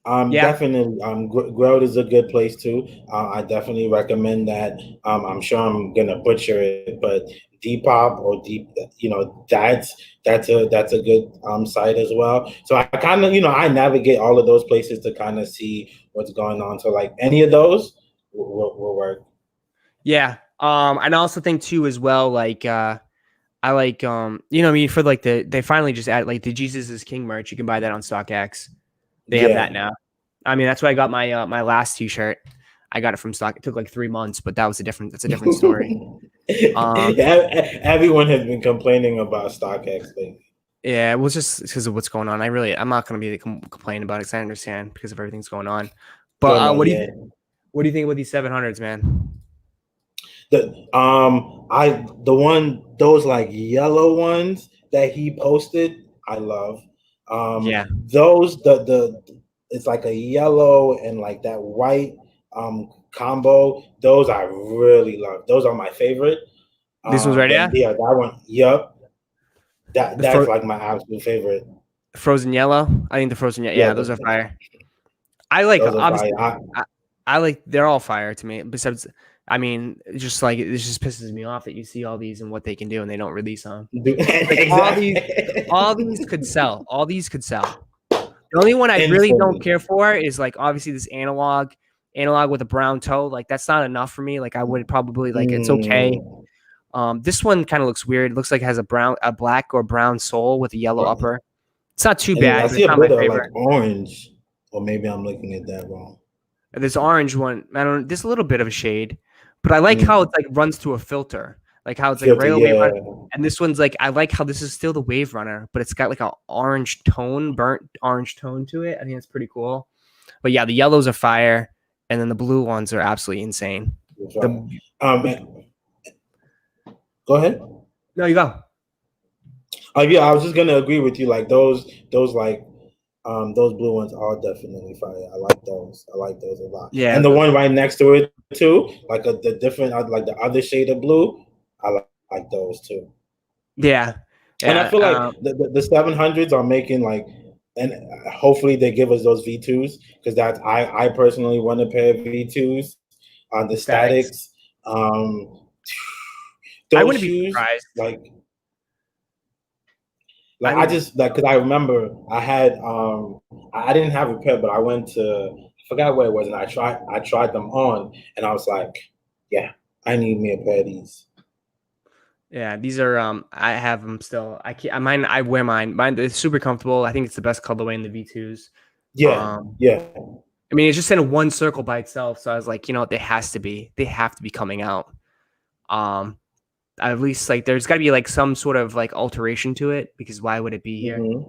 Yeah. Definitely. Growth is a good place too. I definitely recommend that. I'm sure I'm gonna butcher it, but Depop or Deep, that's a good site as well. So I kind of, I navigate all of those places to kind of see what's going on. So like any of those will work. Yeah. And I also think too as well, like I like I mean for like they finally just add like the Jesus is King merch. You can buy that on StockX. They have that Yeah. now. I mean, that's why I got my my last T-shirt. I got it from stock. It took like 3 months, but that's a different story. Um, Everyone has been complaining about StockX lately. yeah, it was just because of what's going on. I'm not gonna be complaining about it because I understand because of everything's going on. But Oh no, yeah. what do you think about these 700s, man? Those like yellow ones that he posted, I love. Yeah, Those the it's like a yellow and like that white combo. Those I really love. Those are my favorite. this one's right. Yeah, Yeah, that one. Yep, the that's like my absolute favorite. frozen yellow. I think the frozen Yeah, yeah, those are fire. I like those are obviously. fire. I like they're all fire to me. Besides, I mean, just like it just pisses me off that you see all these and what they can do and they don't release them. Like Exactly. all these could sell. All these could sell. The only one I really don't Instantly. care for is like obviously this analog with a brown toe. Like that's not enough for me. Like I would probably like it's okay. Mm. This one kind of looks weird. It looks like it has a black or brown sole with a yellow upper. It's not too And I bad, but see it's a not my bit of like favorite. orange, or maybe I'm looking at that wrong. This orange one, I don't. There's a little bit of a shade, but I like how Mm. it's like runs through a filter, like how it's like a Filter, regular wave yeah. runner. And this one's like I like how this is still the wave runner, but it's got like a orange tone, burnt orange tone to it. I think it's pretty cool. But yeah, the yellows are fire, and then the blue ones are absolutely insane. That's The, right. the Go ahead. no, you go. Yeah, I was just gonna agree with you. Like those blue ones are definitely fire. I like those. I like those a lot. Yeah, And the one right next to it too, like the different, like the other shade of blue, I like those too. yeah, And I yeah. feel like the 700s are making like, and hopefully they give us those V2s because that's I personally want a pair of V2s on the The statics. statics. Um, I those wouldn't be shoes, surprised. like I I wouldn't be. just like because I remember I had I didn't have a pair, but I went to I forgot where it was, and I tried them on, and I was like, yeah, I need me a pair of these. Yeah, these are I have them still. I can't mine I wear mine. Mine is super comfortable. I think it's the best colorway in the V2s. Yeah, yeah. I mean, it's just in a one circle by itself. So I was like, you know what, they have to be coming out. Um at least like there's gotta be like some sort of like alteration to it because why would it be here? Hmm.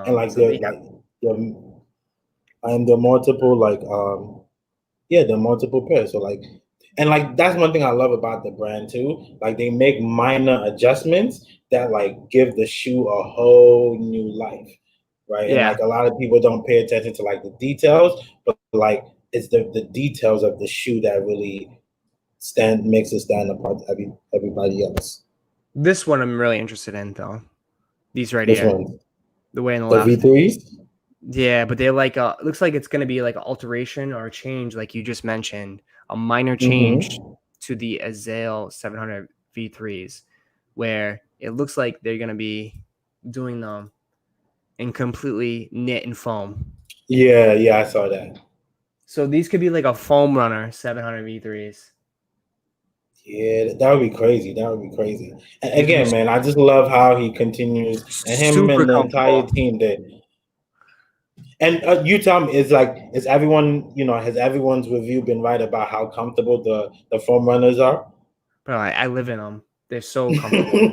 And like So they have the and the multiple like yeah, the multiple pairs. So like, and like that's one thing I love about the brand too. Like they make minor adjustments that like give the shoe a whole new life, right? And yeah. like a lot of people don't pay attention to like the details, but like it's the details of the shoe that really makes it stand apart to everybody else. This one I'm really interested in though. These right Which here. one? The way on the The left. V3s? Yeah, but they're like looks like it's gonna be like an alteration or a change, like you just mentioned, a minor change Mm-hmm. to the Azale 700 V3s, where it looks like they're gonna be doing them in completely knit and foam. Yeah, yeah, I saw that. So these could be like a foam runner 700 V3s. Yeah, that would be crazy. That would be crazy. And These would be again, man, I just love how he continues, and him super and the entire comfortable. team did. And you tell me, is everyone, has everyone's review been right about how comfortable the foam runners are? Bro, I live in them. They're so comfortable.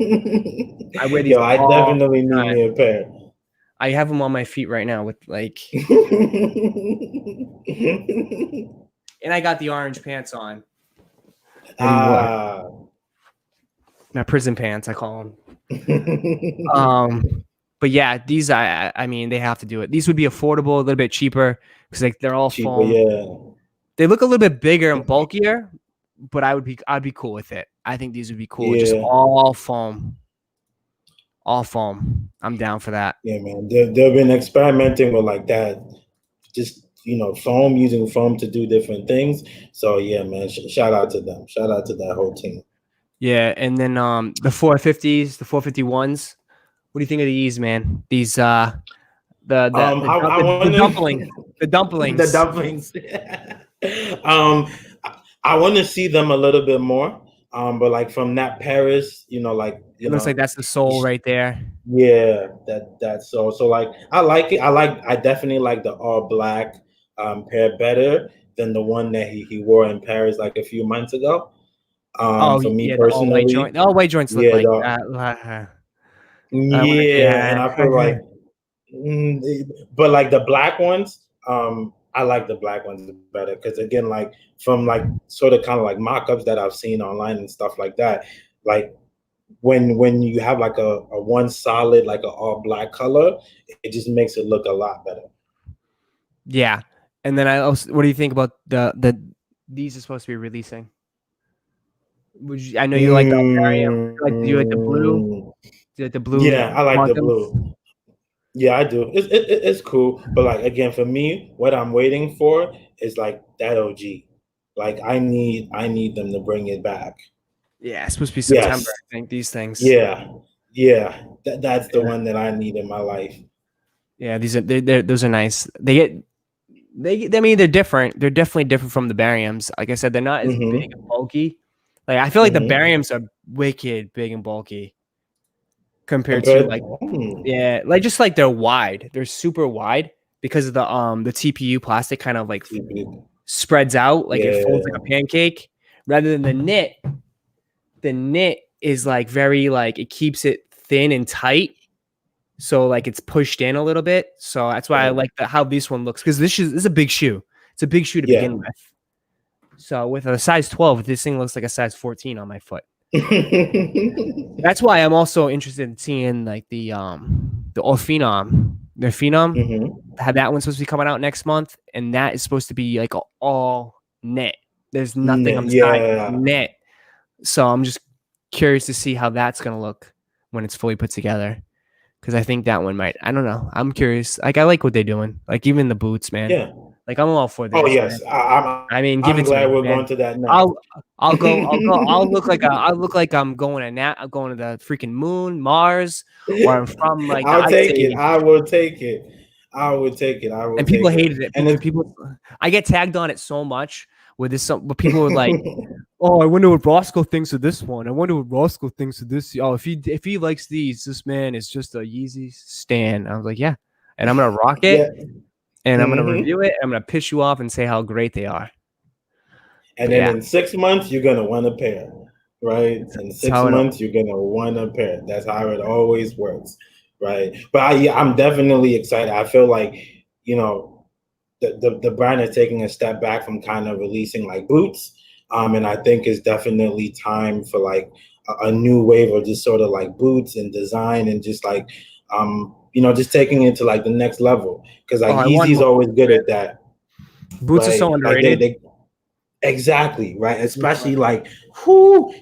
I wear these Yo, I all definitely the need time. me a pair. I have them on my feet right now with like, and I got the orange pants on anymore. Ah. My prison pants, I call them. But yeah, these I mean they have to do it. These would be affordable, a little bit cheaper because like they're all Cheaper, foam. yeah. They look a little bit bigger and bulkier, but I'd be cool with it. I think these would be cool. Just Yeah. all foam, all foam. I'm down for that. Yeah, man. They've been experimenting with like that, just foam, using foam to do different things. So yeah, man. Shout out to them. Shout out to that whole team. Yeah, and then the 450s, the 451s. What do you think of these, man? These I the want dumpling, to the the dumplings. dumplings. um, I want to see them a little bit more. But like from that Paris, like It looks like that's the soul right there. yeah, that's so like I like it. I definitely like the all black pair better than the one that he wore in Paris like a few months ago. Oh For me yeah, the all white personally, joint. The all white joints look yeah, like that. I want to yeah, and I feel like, but like the black ones, I like the black ones better because again, like from like sort of kind of like mock-ups that I've seen online and stuff like that, like when you have like a one solid like a all black color, it just makes it look a lot better. Yeah, and then I also. What do you think about the these are supposed to be releasing? Would you, I know you like the Alvarium. Like do you like the blue? Do you like the blue Yeah, I like the quantums? blue. Yeah, I do. It's cool, but like again, for me, what I'm waiting for is like that OG. Like I need them to bring it back. Yeah, it's supposed to be September. Yes. I think these things. Yeah. Yeah. That's the Yeah, one that I need in my life. yeah. These are those are nice. I mean, they're different. They're definitely different from the bariums. Like I said, they're not as big and Mm-hmm. bulky. Like I feel like the Mm-hmm. bariums are wicked big and bulky compared to Compared. like yeah, like just like they're wide. They're super wide because of the TPU plastic kind of like spreads out, like it folds like a Yeah. pancake, rather than the knit. The knit is like very like it keeps it thin and tight, so like it's pushed in a little bit. So that's why I Yeah. like how this one looks because this is a big shoe. It's a big shoe to Yeah. begin with. So with a size 12, this thing looks like a size 14 on my foot. That's why I'm also interested in seeing like the All Phenom. The Phenom, Mm-hmm. had that one's supposed to be coming out next month, and that is supposed to be like all knit. There's nothing on the side Yeah. knit. So I'm just curious to see how that's gonna look when it's fully put together. Because I think that one might. I don't know. I'm curious. Like I like what they're doing. Like even the boots, man. Yeah. Like I'm all for Oh this, man. yes. I mean, give I'm it to glad me, we're man. going to that next. I'll look like I'm going I'm going to the freaking moon, Mars, or I'm from like the I'll ice take it. age. I will take it. I will take it. I will And people take it. hated it. And it's People, I get tagged on it so much where this some but people were like, oh, I wonder what Roszko thinks of this one. I wonder what Roszko thinks of this. Oh, if he likes these, this man is just a Yeezy stan. I was like, yeah, and I'm gonna rock it, Yeah. and I'm gonna Mhm. review it. I'm gonna piss you off and say how great they are. And But then yeah, in 6 months, you're gonna want a pair, right? In that's six how it. months, you're gonna want a pair. That's how it always works, right? But yeah, I'm definitely excited. I feel like, you know, the brand is taking a step back from kind of releasing like boots. And I think it's definitely time for like a new wave of just sort of like boots and design and just like just taking it to like the next level. Because Oh, like I want Yeezy's more always boots, good man. at that. Boots are so Like underrated. they exactly, right? Boots are Especially underrated. like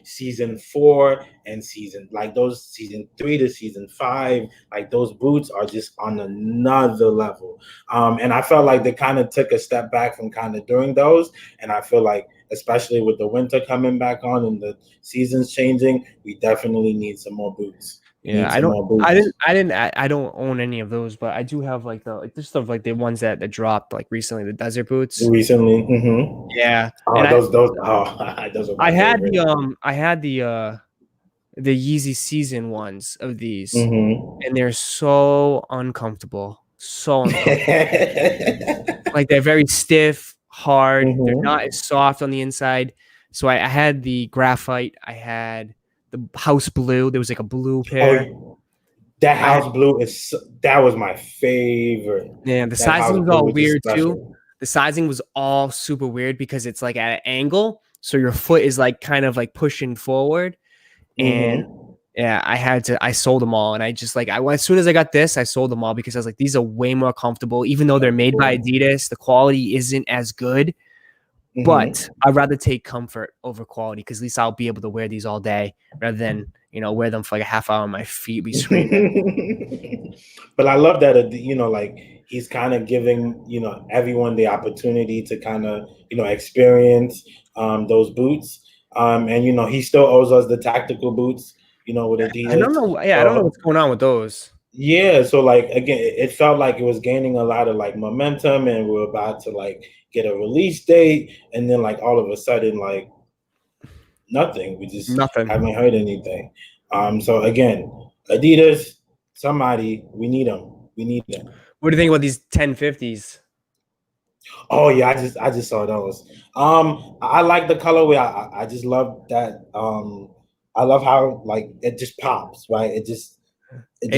season 4 and season like those season 3 to season 5, like those boots are just on another level. And I felt like they kind of took a step back from kind of doing those. And I feel like especially with the winter coming back on and the seasons changing, we definitely need some more boots. We Yeah, need some more boots. I don't own any of those, but I do have like the stuff like the ones that dropped like recently, the desert boots. Recently. Yeah, and Oh, those oh those are my favorite. I had the Yeezy season ones of these, Hmm. and they're so uncomfortable, so uncomfortable. Like they're very stiff, hard. They're not as Hmm. soft on the inside. So I had the graphite. I had the house blue. There was like a blue pair. Oh, that I had house blue that was my favorite. Yeah, the That sizing house was blue all was just weird too. special. The sizing was all super weird because it's like at an angle, so your foot is like kind of like pushing forward. And Hmm. yeah, I sold them all, and I just like as soon as I got this, I sold them all because I was like, these are way more comfortable. Even though they're made by Adidas, the quality isn't as good, but Hmm. I'd rather take comfort over quality because at least I'll be able to wear these all day rather than wear them for like a half hour and my feet be screaming. But I love that like he's kind of giving everyone the opportunity to kind of experience those boots. And he still owes us the tactical boots, with I don't Adidas. know. Yeah, I don't know So what's going on with those. yeah, so like again, it felt like it was gaining a lot of like momentum, and we're about to like get a release date, and then like all of a sudden, like nothing. We just Nothing. haven't heard anything. So again, Adidas, somebody, we need them. We need them. What do you think about these 1050s? Oh yeah, I just saw those. I like the colorway. I just love that. I love how like it just pops, right? It just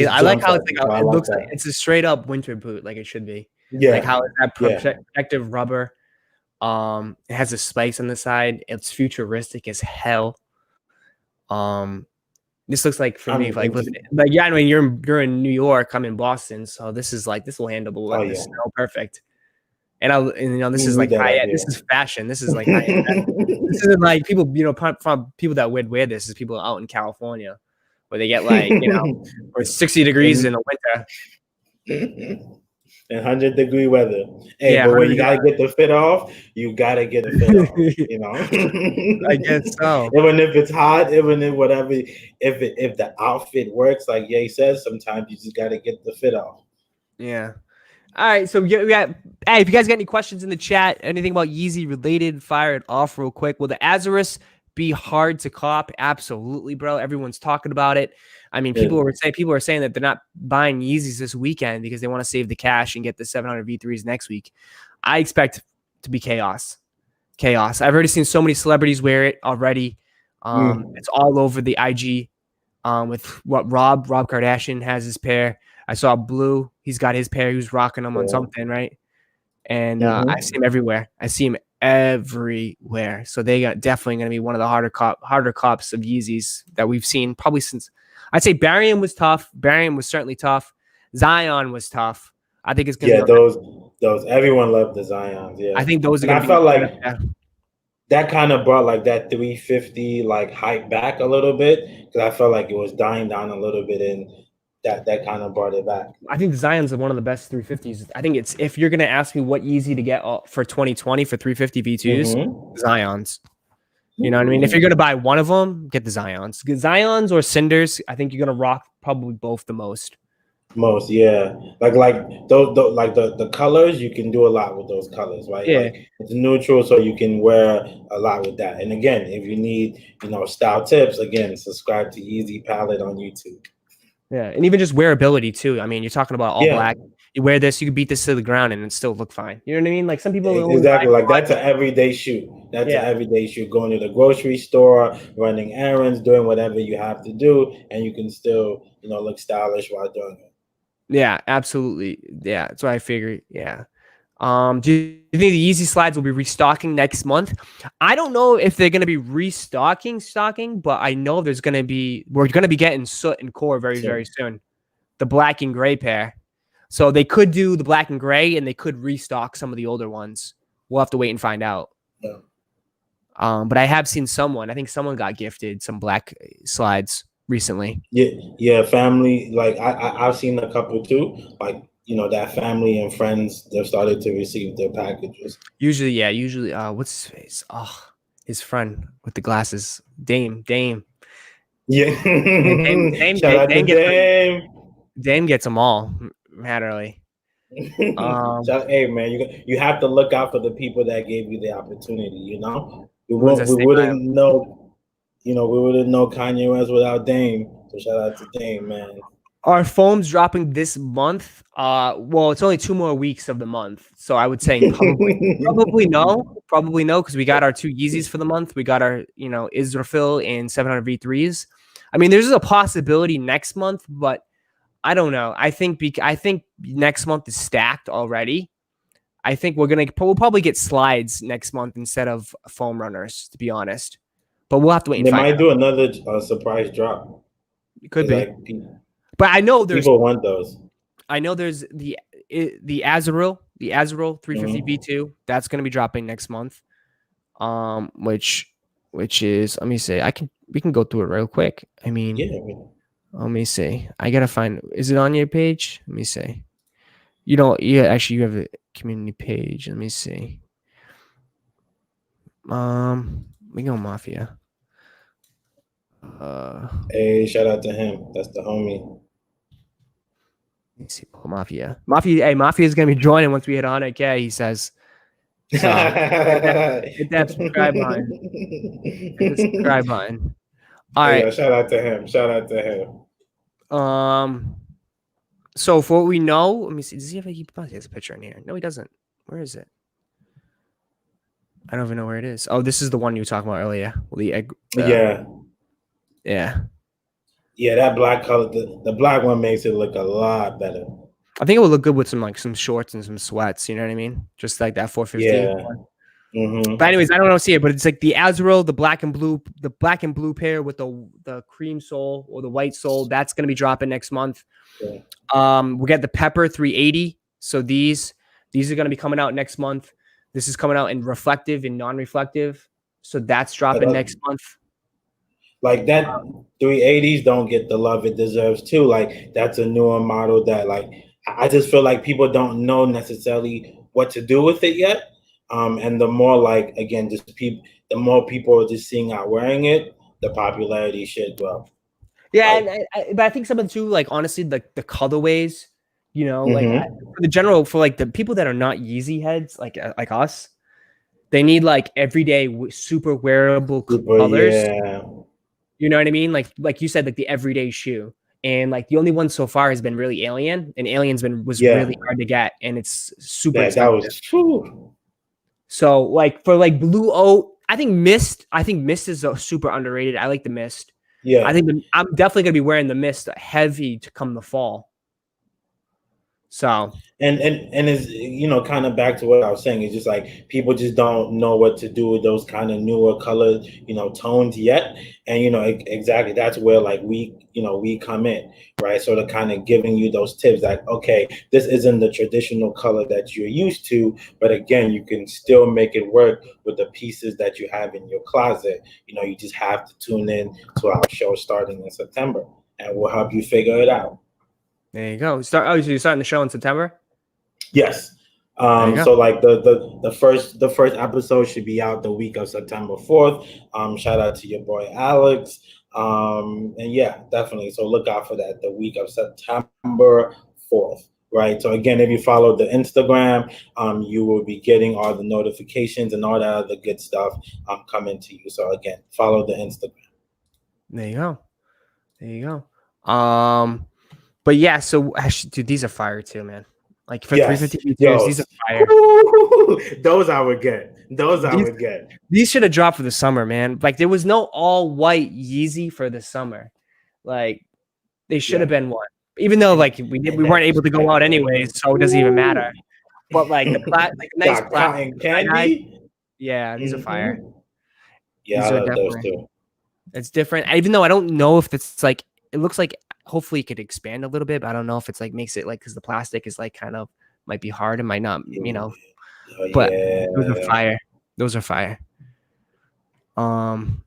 I like jumps how at it's you. like So I it like looks like that. it's a straight up winter boot, like it should be. Like Yeah, how it's that yeah. protective rubber. It has the spikes on the side. It's futuristic as hell. Um, this looks like for I me, mean, like yeah, I mean you're in New York, I'm in Boston, so this will handle oh the yeah, snow perfect. And we this is like need that high out end. This here. is fashion. This is like high end. This isn't like people, from people that would wear this is people out in California where they get like, or 60 degrees in and the winter. and 100-degree weather. Hey, Yeah, but when you 100 gotta get the fit off, you gotta get a fit off. I guess so. Even if it's hot, even if whatever, if the outfit works, like Ye says, sometimes you just gotta get the fit off. Yeah. All right. So we got, hey, if you guys got any questions in the chat, anything about Yeezy related, fire it off real quick. Will the Azarus be hard to cop? Absolutely, bro. Everyone's talking about it. I mean, Yeah. people are saying that they're not buying Yeezys this weekend because they want to save the cash and get the 700 V3s next week. I expect to be chaos. Chaos. I've already seen so many celebrities wear it already. It's all over the IG. With what Rob Kardashian has his pair. I saw Blue. He's got his pair. He was rocking them on Yeah. something, right? And I see Mm-hmm. him everywhere. I see him everywhere. So they got definitely going to be one of the harder cops of Yeezys that we've seen probably since. I'd say Barium was tough. Barium was certainly tough. Zion was tough. I think it's going to be Yeah, on. those everyone loved the Zions. I Yeah, think those are and going I to be felt right like up there. that kind of brought like that 350 like hype back a little bit because I felt like it was dying down a little bit, and that kind of brought it back. I think the Zion's one of the best 350s. I think it's if you're going to ask me what Yeezy to get for 2020 for 350 V2s, Mm-hmm. Zions. You know what I mean? If you're gonna buy one of them, get the Zions. Get Zions or Cinders. I think you're gonna rock probably both the most. Most, yeah. Like those like the colors, you can do a lot with those colors, right? Yeah. Like it's neutral, so you can wear a lot with that. And again, if you need, style tips, again, subscribe to Yeezy Palette on YouTube. Yeah, and even just wearability too. I mean, you're talking about all Yeah, black. You wear this, you could beat this to the ground and it still look fine. You know what I mean? Like some people only buy exactly. Like broad. that's an everyday shoot. That's an Yeah, everyday shoot. Going to the grocery store, running errands, doing whatever you have to do, and you can still, look stylish while doing it. yeah, absolutely. Yeah, that's what I figured. Yeah. Do you think the Yeezy slides will be restocking next month? I don't know if they're gonna be stocking, but I know we're gonna be getting soot and core very, very So, soon. The black and gray pair. So they could do the black and gray and they could restock some of the older ones. We'll have to wait and find out. yeah. But I have seen someone. I think someone got gifted some black slides recently. Yeah, yeah, family. Like I've seen a couple too. Like that family and friends, they've started to receive their packages. Usually, yeah. Usually, what's his face? Oh, his friend with the glasses, Dame. Yeah, And shout out to Dame. Dame gets them all. Mad early. Hey man, you have to look out for the people that gave you the opportunity. We The ones won't that we stay by him. wouldn't know. We wouldn't know Kanye West without Dame. So shout out to Dame, man. Our foam's dropping this month. Well, it's only 2 more weeks of the month, so I would say probably no, because we got our two Yeezys for the month. We got our Israfil and 700 V3s. I mean, there's a possibility next month, but I don't know. I think next month is stacked already. I think we'll probably get slides next month instead of foam runners, to be honest. But we'll have to wait and They find might out. do another surprise drop. It could 'Cause, be, like but people want those. I know there's the Azrael 350 Mhm. V2 that's going to be dropping next month. Which is, let me see. We can go through it real quick. I mean, Yeah, let me see. I gotta find. Is it on your page? Let me see. You don't. Yeah, actually, you have a community page. Let me see. We go Mafia. Uh, hey, shout out to him. That's the homie. let me see. Mafia. Hey, Mafia is gonna be joining once we hit 100K. He says. So hit that subscribe button. Hit the subscribe button. All Hey, right. yo, shout out to him. Shout out to him. So for what we know, let me see. Does he have he has a picture in here? No, he doesn't. Where is it? I don't even know where it is. Oh, this is the one you were talking about earlier. Well, the egg. Yeah, Yeah. yeah. That black color, the black one makes it look a lot better. I think it would look good with some shorts and some sweats. You know what I mean? Just like that 450. Yeah. But Mm-hmm. anyways, I don't know see it, but it's like the Azrael, the black and blue pair with the cream sole or the white sole. That's gonna be dropping next month. Yeah. We get the Pepper 380. So these are gonna be coming out next month. This is coming out in reflective and non-reflective. So that's dropping next month. Like that 380s don't get the love it deserves too. Like that's a newer model that like I just feel like people don't know necessarily what to do with it yet. And the more like again, just the more people are just seeing out wearing it, the popularity should grow. Yeah, Like, and but I think some of the too, like honestly, like the colorways, mm-hmm. for like the people that are not Yeezy heads, like us, they need like everyday super wearable Super, colors. yeah, You know what I mean? Like you said, like the everyday shoe. And like the only one so far has been really Alien, and was yeah. really hard to get, and it's super That expensive. was true. So like for like Blue O, I think Mist is super underrated. I like the Mist. Yeah. I'm definitely gonna be wearing the Mist heavy to come the fall. So And it's kind of back to what I was saying. It's just like people just don't know what to do with those kind of newer colors, tones yet. And exactly that's where like we come in, right? So to kind of giving you those tips that okay, this isn't the traditional color that you're used to, but again, you can still make it work with the pieces that you have in your closet. You just have to tune in to our show starting in September, and we'll help you figure it out. there you go. So you're starting the show in September? Yes. There you go. So like the first episode should be out the week of September 4th. Shout out to your boy Alex. And yeah, definitely. So look out for that the week of September 4th. Right. So again, if you follow the Instagram, you will be getting all the notifications and all that other good stuff coming to you. So again, follow the Instagram. There you go. There you go. But yeah, so actually, dude, these are fire too, man. Like for Yes, 350 meters, these are those. fire. Those I would get. Those I These would get. these should have dropped for the summer, man. Like there was no all white Yeezy for the summer. Like they should have Yeah. been one. Even though like we And weren't that able to go out anyways, so it doesn't even matter. But like like nice got plastic cotton tie-dye, candy. yeah, these are fire. Yeah, I These are love those definitely too. it's different. Even though I don't know if it's like it looks like hopefully it could expand a little bit, but I don't know if it's like makes it like because the plastic is like kind of might be hard and might not, Oh but those are yeah. fire. Those are fire. Um,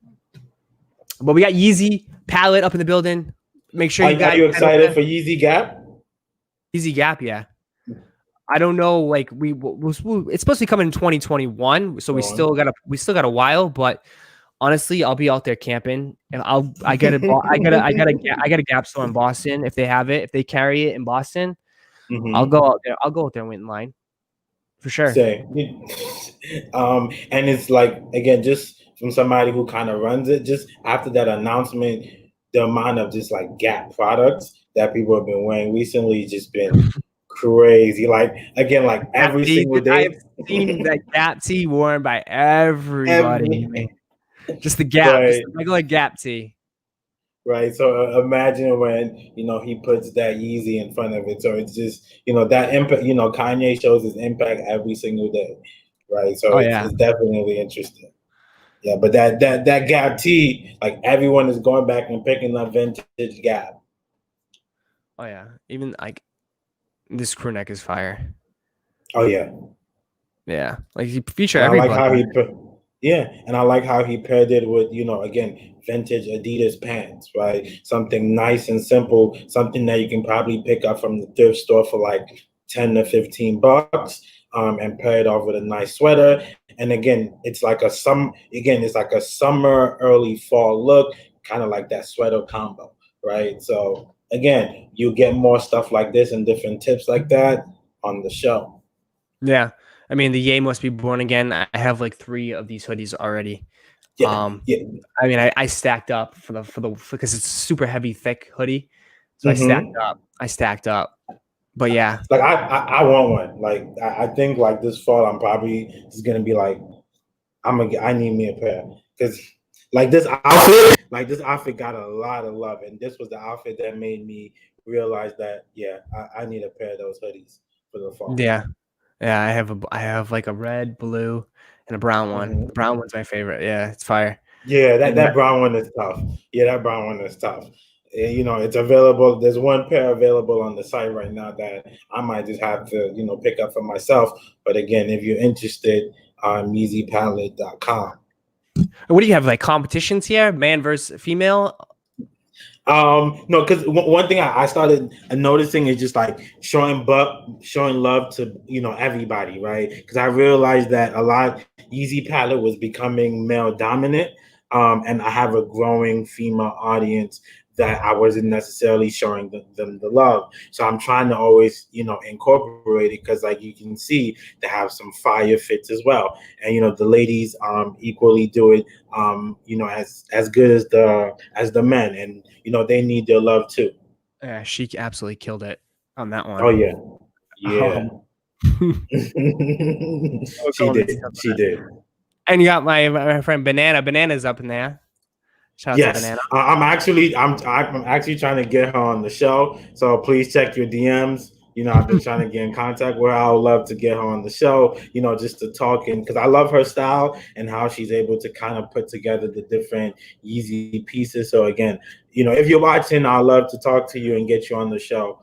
but we got Yeezy Palette up in the building. Make sure you Are guys you head over excited there. for Yeezy Gap? Yeezy Gap, yeah. I don't know, like it's supposed to be coming in 2021, so we still got a while. But honestly, I'll be out there camping, and I get a Gap store in Boston if they have it, if they carry it in Boston. I'll go out there. I'll go out there and wait in line for sure. Say, and it's like again, just from somebody who kind of runs it. Just after that announcement, the amount of just like Gap products that people have been wearing recently has just been crazy. Like again, like Gap every tee. single I have day. seen that Gap tee worn by everybody. Every, Just the Gap, just right. the regular Gap tee. Right. So imagine when, he puts that Yeezy in front of it. So it's just, that impact, Kanye shows his impact every single day. Right. So Oh it's yeah. it's definitely interesting. Yeah, but that Gap tee, like everyone is going back and picking up vintage Gap. Oh yeah. Even like this crew neck is fire. Oh yeah. Yeah. Like you feature And I like everybody. how and I like how he paired it with, again, vintage Adidas pants, right? Something nice and simple, something that you can probably pick up from the thrift store for like 10 to 15 bucks, and pair it off with a nice sweater. And again, it's like a summer, early fall look, kind of like that sweater combo, right? So again, you get more stuff like this and different tips like that on the show. Yeah. I mean, the Ye must be born again. I have like 3 of these hoodies already. Yeah, yeah. I mean, I stacked up because it's a super heavy, thick hoodie. So Mm-hmm. I stacked up. But yeah. Like I want one. Like I think like this fall I'm probably just gonna be like I need me a pair because this outfit got a lot of love, and this was the outfit that made me realize that I need a pair of those hoodies for the fall. Yeah. Yeah, I have like a red, blue, and a brown one. The Mm-hmm. brown one's my favorite. Yeah, it's fire. Yeah, that And that brown one is tough. Yeah, that brown one is tough. It's available. There's one pair available on the site right now that I might just have to, pick up for myself. But again, if you're interested, YZPalette.com. what do you have, like competitions here, man versus female? No, because one thing I started noticing is just like showing love to everybody, right? Because I realized that a lot Yeezy Palette was becoming male dominant, and I have a growing female audience that I wasn't necessarily showing them the love. So I'm trying to always incorporate it because like you can see they have some fire fits as well, and the ladies equally do it as good as the men, and they need their love too. Yeah, she absolutely killed it on that Oh one. yeah, yeah. She Going did. into She that. did. And you got my friend Banana. Banana's up in there. Shout out to Yes, Banana. I'm actually trying to get her on the show. So please check your DMs. I've been trying to get in contact with her. I would love to get her on the show. Just to talk and because I love her style and how she's able to kind of put together the different Yeezy pieces. So again, if you're watching, I'd love to talk to you and get you on the show.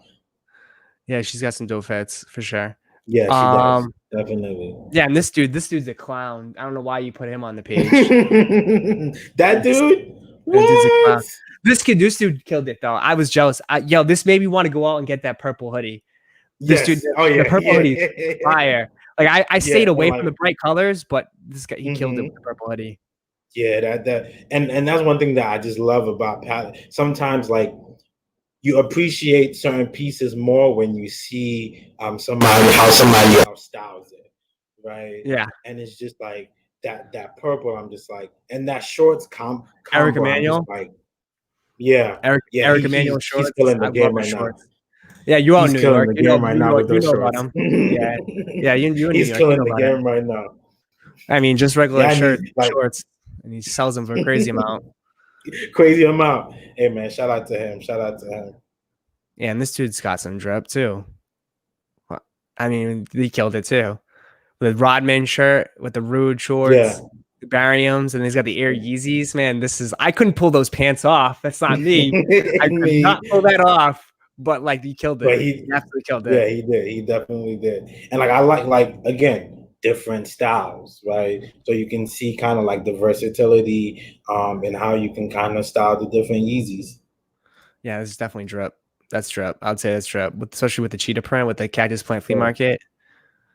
Yeah, she's got some dope fits for sure. Yeah, she does. Definitely. Yeah, and this dude's a clown. I don't know why you put him on the page. That dude? That dude's a clown. What? This dude killed it though. I was jealous. This made me want to go out and get that purple hoodie. This dude, Yes. Oh the yeah. purple hoodie is Yeah. fire. Like I Yeah. stayed away Like, from the bright colors, but this guy he killed it with the mhm. purple hoodie. Yeah, and that's one thing that I just love about Palette. Sometimes like you appreciate certain pieces more when you see somebody else styles it, right? Yeah. And it's just like that purple. I'm just like, and that shorts Eric combo. I'm just Emanuel. like, yeah, yeah. Eric Emanuel He's shorts. killing I the love game his right now. shorts. Yeah, you all He's New killing York. the game right now with You those know about shorts. him. Yeah. Yeah, you in New He's York. You killing know the about him. game right now. I mean, just regular Yeah, and shirts, he's like shorts, and he sells them for a crazy amount. crazy amount. Hey man, shout out to him. Shout out to him. Yeah, and this dude's got some drip too. I mean, he killed it too. The Rodman shirt with the Rude Yeah. shorts, the Bariums, and he's got the Air Yeezys. Man, I couldn't pull those pants off. That's not me. I could Me. not pull that off. But like, he killed it. But He absolutely killed yeah, it. he did. He definitely did. And like I like again different styles, right? So you can see kind of like the versatility and how you can kind of style the different Yeezys. Yeah, this is definitely drip. That's drip. I'd say that's drip, especially with the cheetah print with the cactus plant flea Yeah. market.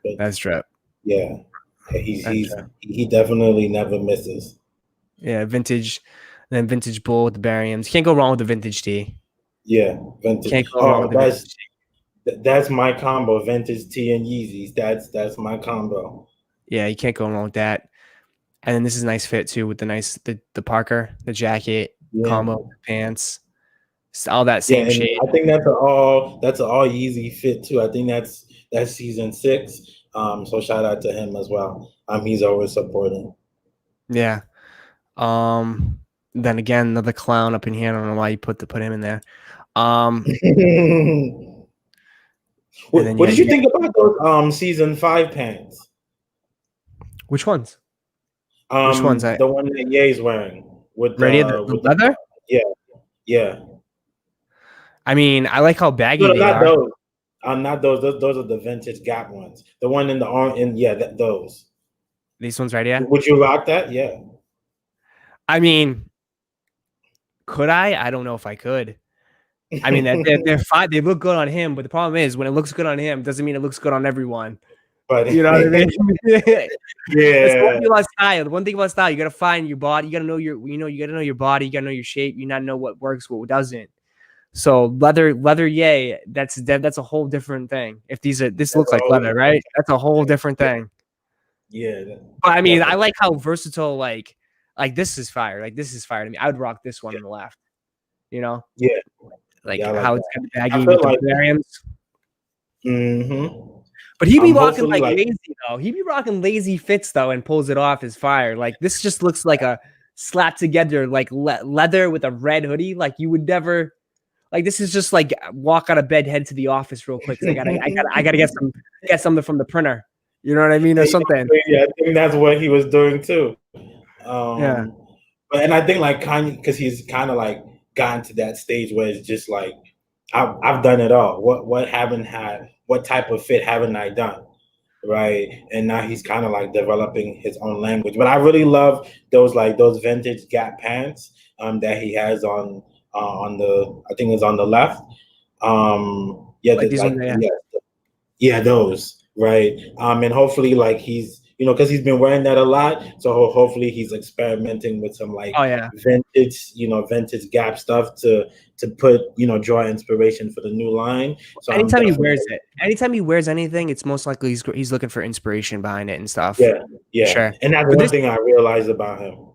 But That's drip. yeah, That's drip. he definitely never misses. Yeah, vintage, then vintage bull with the bariums. You can't go wrong with the vintage tee. Yeah, vintage. Can't go wrong with Oh, the vintage tee. that's my combo. Vintage tee and Yeezys. That's my combo. Yeah, you can't go wrong with that. And then this is a nice fit too with the Parker, the jacket combo, the pants, all that Yeah, same and shade. I think that's an all Yeezy fit too. I think that's season 6. So shout out to him as well. He's always supporting. Yeah. Then again, another clown up in here. I don't know why you put him in there. What did you think about those season 5 pants? Which ones? Which ones? The one that Ye's wearing with The leather? yeah. I mean, I like how baggy No, they not are. those. Not those. Those are the vintage Gap ones. The one in the arm, and yeah, those. These ones right here. Would you rock that? Yeah. I mean, could I? I don't know if I could. I mean, they're fine. They look good on him, but the problem is when it looks good on him, doesn't mean it looks good on everyone. But You know what I mean? yeah. That's the one thing about style. The one thing about style, you gotta find your body. You gotta know you gotta know your body. You gotta know your shape. You gotta know what works, what doesn't. So leather, yay. That's a whole different thing. If this looks like leather, right? That's a whole different thing. Yeah. But I mean, I like how versatile. Like this is fire. Like this is fire to me. I would rock this one on the left. You know? Yeah. Like Yeah, how it's kind of baggy I with feel the variants. Mm-hmm. But he be rocking like lazy though. He be rocking lazy fits though and pulls it off as fire. Like this just looks like a slap together like leather with a red hoodie. Like you would never. Like this is just like walk out of bed, head to the office real quick. I gotta get something from the printer. You know what I mean, or something. Yeah, I think that's what he was doing too. Yeah. But and I think like Kanye, because he's kind of like gotten to that stage where it's just like I've done it all. What type of fit haven't I done? Right. And now he's kind of like developing his own language. But I really love those vintage Gap pants that he has on I think it's on the left. Yeah, Like these ones, yeah, those, right. And hopefully like he's because he's been wearing that a lot, so hopefully he's experimenting with some like vintage Gap stuff to put draw inspiration for the new line. So anytime he wears anything, it's most likely he's looking for inspiration behind it and stuff. Yeah, sure. And that's one thing I realized about him.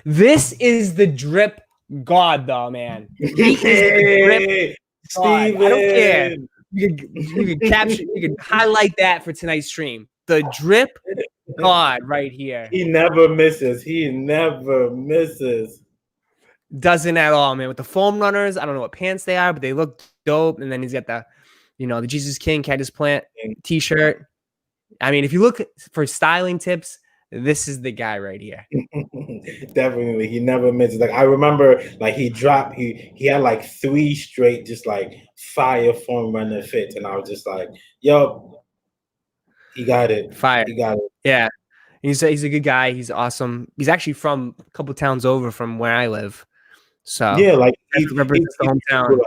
This is the drip god, though, man. He is the drip god. I don't care. You can capture, you can highlight that for tonight's stream. The drip god right here. He never misses. He never misses. Doesn't at all, man. With the foam runners, I don't know what pants they are, but they look dope. And then he's got the Jesus King Cactus Plant t-shirt. I mean, if you look for styling tips, this is the guy right here. Definitely. He never misses. Like I remember like he had like 3 straight just like fire foam runner fits. And I was just like, yo, he got it. Fire. He got it. Yeah. He's a good guy. He's awesome. He's actually from a couple towns over from where I live. So yeah, like he represents the hometown.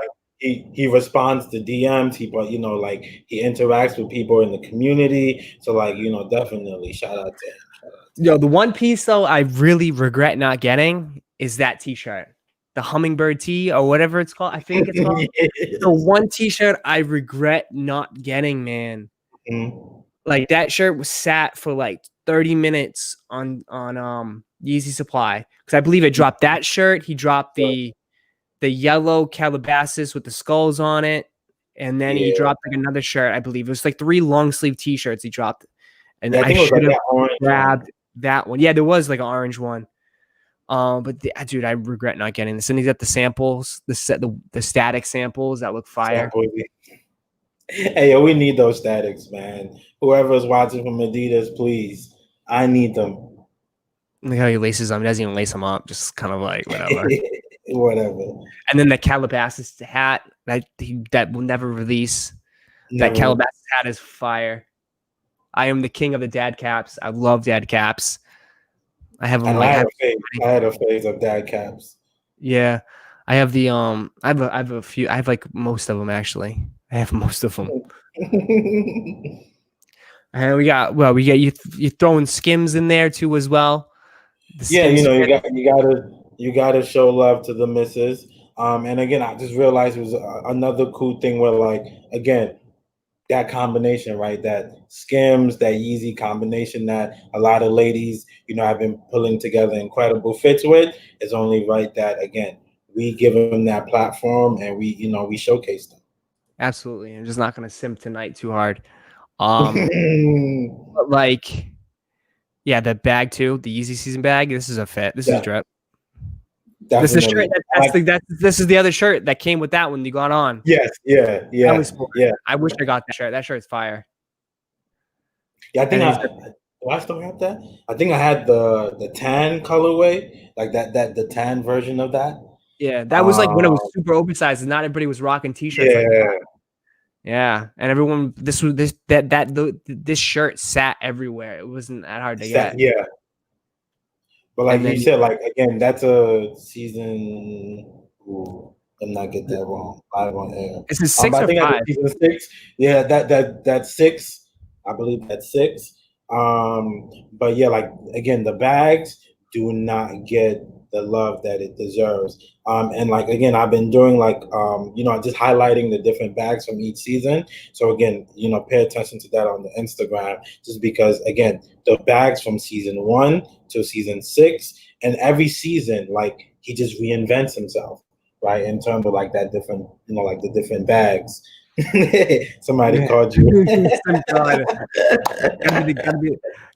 he responds to DMs. But like he interacts with people in the community. So like definitely shout out to him. Shout out to Yo, the one piece though I really regret not getting is that T-shirt, the hummingbird tee or whatever it's called. I think it's called. him. The one T-shirt I regret not getting, man. Mhm. Like that shirt was sat for like 30 minutes on Yeezy Supply because I believe it dropped that shirt. He dropped the yellow Calabasas with the skulls on it, and then he Yeah. dropped like another shirt. I believe it was like 3 long sleeve T-shirts he dropped, and Yeah, I I think it was should like have that orange grabbed one. that one. Yeah, there was like an orange one. But dude, I regret not getting this. And he's got the samples, the static samples that look fire. Sample. Hey, yo, we need those statics, man. Whoever's watching from Adidas, please. I need them. Look how he laces them. He doesn't even lace them up. Just kind of like whatever. Whatever. And then the Calabasas hat that will never release. That Never. Calabasas hat is fire. I am the king of the dad caps. I love dad caps. I have them And like I had a phase of dad caps. yeah. I have the I have a few. I have like most of them actually. I have most of them. And we got you throwing Skims in there too as well. The Yeah, Skims fit. you gotta show love to the missus. And again, I just realized it was another cool thing where like again that combination, right? That Skims, that Yeezy combination that a lot of ladies, have been pulling together incredible fits with. It's only right that again we give them that platform and we showcase them. Absolutely. I'm just not gonna simp tonight too hard. But like yeah, the bag too, the Yeezy season bag. This is a fit. This is a Yeah, drip. This is a shirt definitely. this is the other shirt that came with that one you got on. Yes, yeah, I yeah, was for it. yeah. I wish I got that shirt. That shirt's fire. Yeah, I And think then he's do I still have that? I think I had the tan colorway, like the tan version of that. yeah, that was like when it was Um, super oversized and not everybody was rocking t-shirts like that. yeah, Yeah, and everyone this shirt sat everywhere. It wasn't that hard to get. yeah. But like And you then said, like again, that's a season. Ooh, let me not get that wrong. Live on air. this is 6 But I or think that's 5. season 6. Yeah, that's 6. I believe that's 6. But yeah, like again, the bags do not get the love that it deserves. And like again, I've been doing like just highlighting the different bags from each season. So again, pay attention to that on the Instagram, just because again, the bags from season 1 to season 6, and every season, like he just reinvents himself, right? In terms of like that different, like the different bags. Somebody Yeah. called you. Some god.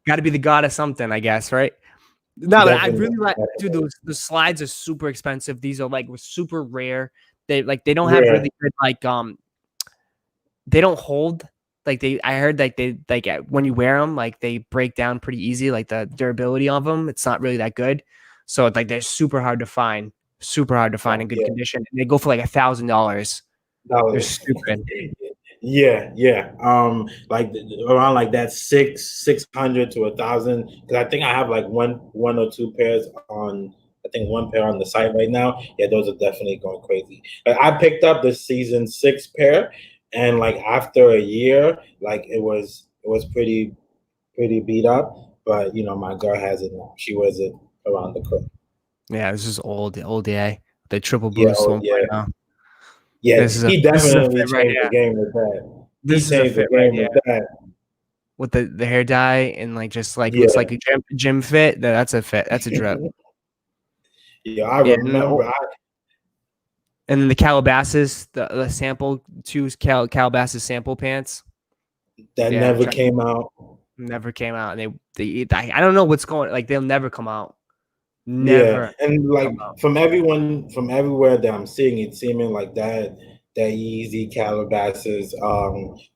Gotta be the god of something, I guess, right? No, but I Definitely. really like, dude. The slides are super expensive. These are like super rare. They don't have Rare. really good they don't hold like I heard like they like when you wear them like they break down pretty easy. Like the durability of them, it's not really that good. So it's like they're super hard to find in good Yeah. condition. And they go for like $1,000. They're Dollars. stupid. Yeah. Like around like that 600 to 1,000. Because I think I have like one or two pairs on. I think one pair on the site right now. Yeah, those are definitely going crazy. Like I picked up the season 6 pair, and like after a year, like it was pretty beat up. But my girl has it now. She wears it around the crib. Yeah, this is old AI. The triple Yeah, boost oh yeah. 1.0. Yeah, he This is a definitely fit right changed the here. game with that. He This is a changed the fit right game here. with that. With the hair dye and like just like looks Yeah. like a gym fit. That's a fit. That's a drip. Yeah, I Yeah, remember. and then the Calabasas, the sample Calabasas sample pants. That Yeah, never came out. never came out. And I don't know what's going like they'll never come out. Yeah, Never and like come out. from everyone, from everywhere that I'm seeing, it seeming like that Yeezy Calabasas,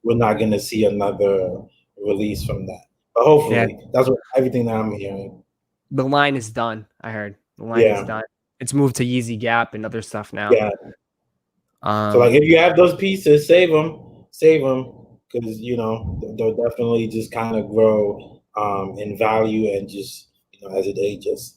we're not gonna see another release from that. But Yeah, hopefully, that's what everything that I'm hearing. the line is done. I heard the line is Yeah, done. It's moved to Yeezy Gap and other stuff now. yeah. So like, if you have those pieces, save them, because they'll definitely just kind of grow in value and just as it ages.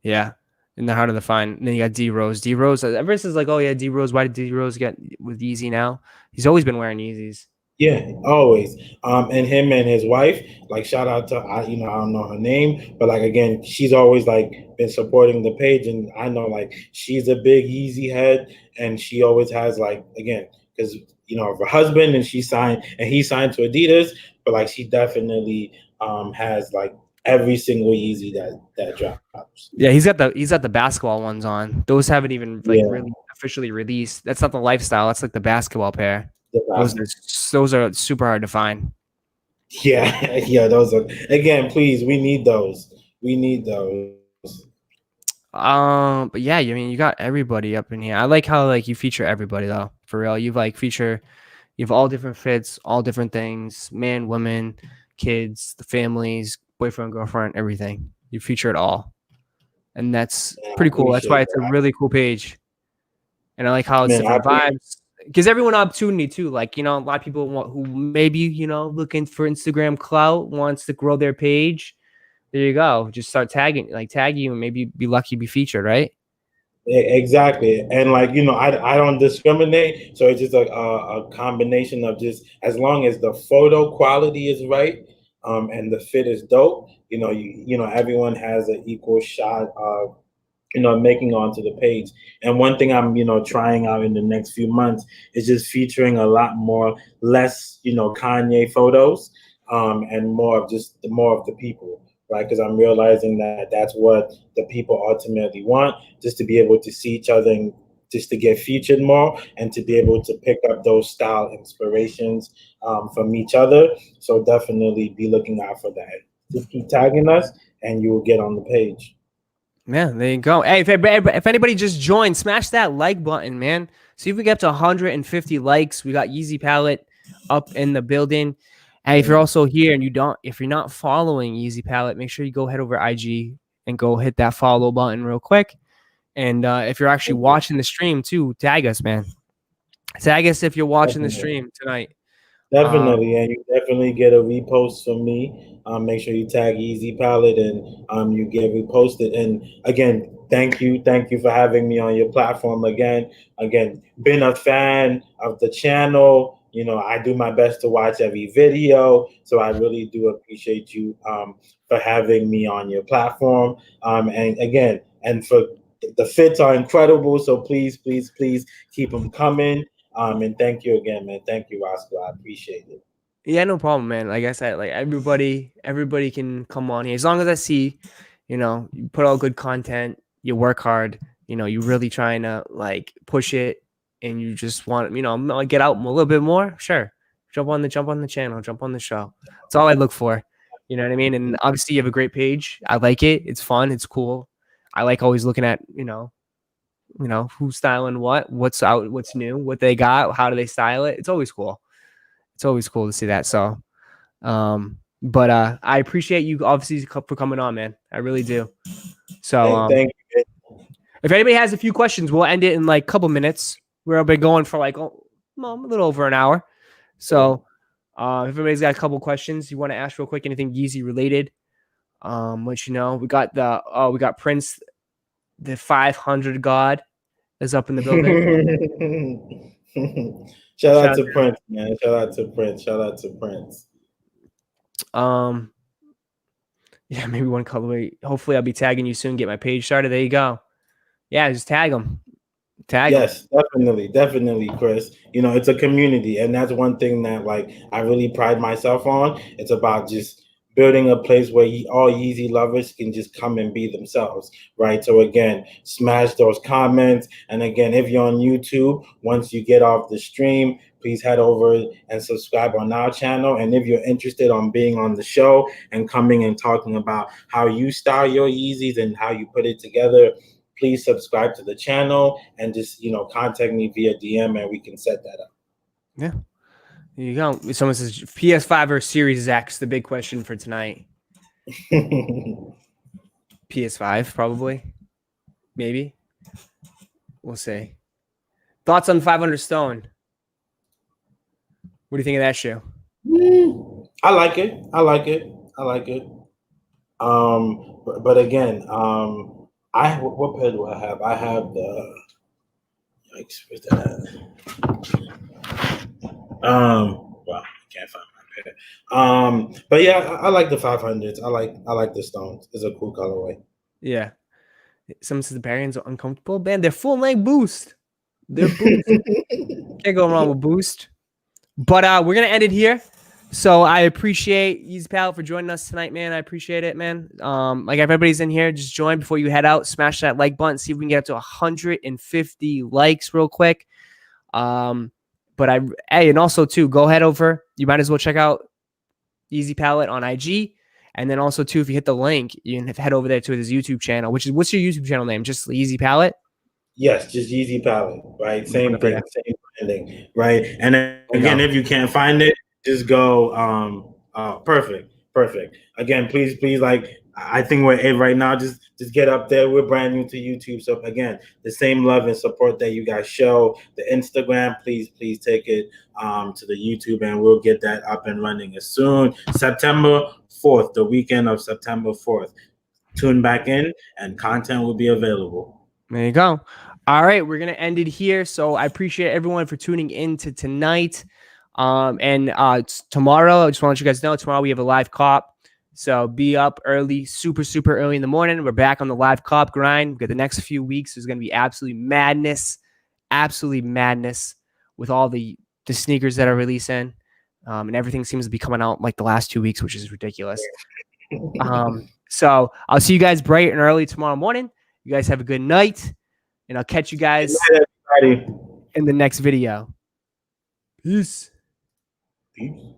Yeah. and they're harder to find. And then you got D Rose. D Rose, ever since like, oh yeah, D Rose. Why did D Rose get with Yeezy now? He's always been wearing Yeezys. Yeah, always. And him and his wife, like shout out to I don't know her name, but like again, she's always like been supporting the page, and I know like she's a big Yeezy head, and she always has like again because of her husband, and he signed to Adidas, but like she definitely has like every single Yeezy that drops. Yeah, he's got the basketball ones on. Those haven't even like Yeah, really officially released. That's not the lifestyle. That's like the basketball pair. the Those last, are those are super hard to find. yeah, yeah. Those are again, please. We need those. We need those. But yeah, I mean, you got everybody up in here. I like how like you feature everybody though. For real, you have all different fits, all different things, man, women, kids, the families, boyfriend, girlfriend, everything. You feature it all, and that's Man, I pretty cool. That's why appreciate it's a that. really cool page, and I like how it's Man, I different appreciate vibes. Gives everyone opportunity too. Like a lot of people who maybe looking for Instagram clout wants to grow their page. There you go. Just start tag you, and maybe be lucky to be featured, right? exactly. And like, I don't discriminate. So it's just a combination of just as long as the photo quality is right, and the fit is dope, everyone has an equal shot of making onto the page. And one thing I'm, trying out in the next few months is just featuring a lot less, Kanye photos, and more of the people, right? Because I'm realizing that that's what the people ultimately want, just to be able to see each other and just to get featured more and to be able to pick up those style inspirations from each other. So definitely be looking out for that. Just keep tagging us and you will get on the page. Yeah, there you go. Hey, if anybody just joined, smash that like button, man. See if we get to 150 likes. We got Yeezy Palette up in the building. And if you're also here and if you're not following Yeezy Palette, make sure you go head over IG and go hit that follow button real quick. And if you're actually watching the stream too, tag us, man. Tag us if you're watching the Definitely. stream tonight. Definitely, and you definitely get a repost from me. Make sure you tag Easy Palette and you get reposted. And again, thank you for having me on your platform again. Again, been a fan of the channel. I do my best to watch every video, so I really do appreciate you for having me on your platform. And again, and for the fits are incredible, so please, please, please keep them coming. And thank you again, man. Thank you, Roszko. I appreciate it. Yeah, no problem, man. Like I said, like everybody can come on here as long as I see, you put out good content, you work hard, you really trying to like push it, and you just want, like get out a little bit more. Sure, jump on the channel, jump on the show. That's all I look for. You know what I mean? And obviously, you have a great page. I like it. It's fun. It's cool. I like always looking at who's styling what's out, what's new, what they got, how do they style it. It's always cool. It's always cool to see that. So. But I appreciate you obviously for coming on, man. I really do. So Thank you. if anybody has a few questions, we'll end it in like a couple minutes. We've been going for like a little over an hour. So if everybody's got a couple questions you want to ask real quick, anything Yeezy related, let we got Prince, the 500 God is up in the building. Shout Shout out out to Prince, man. Shout out to Prince. Shout out to Prince. Yeah, maybe one colorway. Hopefully I'll be tagging you soon, get my page started. There you go. Yeah, just tag them. Yes, definitely, definitely, Chris. It's a community, and that's one thing that like I really pride myself on. It's about just building a place where all Yeezy lovers can just come and be themselves, right? So again, smash those comments, and again, if you're on YouTube, once you get off the stream, please head over and subscribe on our channel. And if you're interested on being on the show and coming and talking about how you style your Yeezys and how you put it together, please subscribe to the channel and just contact me via DM and we can set that up. Yeah. There you go. Someone says PS5 or Series X, the big question for tonight. PS5, probably. Maybe. We'll see. Thoughts on 500 Stone? What do you think of that shoe? I like it. I like it. I like it. But again, What pair do I have? I have the. Yikes, where's that? Well, I can't find my pair. But yeah, I like the 500s. I like the stones. It's a cool colorway. Yeah. Some says the Barians are uncomfortable. Man, they're full length boost. They're boost. Can't go wrong with boost. But we're gonna end it here. So I appreciate Yeezy Palette for joining us tonight, man. I appreciate it, man. Like everybody's in here, just join before you head out. Smash that like button. See if we can get up to 150 likes real quick. But hey, and also too, go head over. You might as well check out Yeezy Palette on IG. And then also too, if you hit the link, you can head over there to his YouTube channel, which is, what's your YouTube channel name? Just Yeezy Palette? Yes, just Yeezy Palette, right? Same Right thing, same branding, right? And then, there you again, go. if you can't find it, just go. Perfect. Again, please, like I think we're it right now. Just get up there. We're brand new to YouTube, so again, the same love and support that you guys show the Instagram, please take it to the YouTube, and we'll get that up and running as soon. September 4th, the weekend of September 4th. Tune back in, and content will be available. There you go. All right, we're gonna end it here. So I appreciate everyone for tuning in to tonight. And tomorrow, I just want to let you guys know, tomorrow we have a live cop. So be up early, super early in the morning. We're back on the live cop grind. We've got the next few weeks. There's gonna be absolutely madness with all the sneakers that are releasing. And everything seems to be coming out like the last 2 weeks, which is ridiculous. So I'll see you guys bright and early tomorrow morning. You guys have a good night, and I'll catch you guys Good night, everybody. in the next video. Peace. Peace.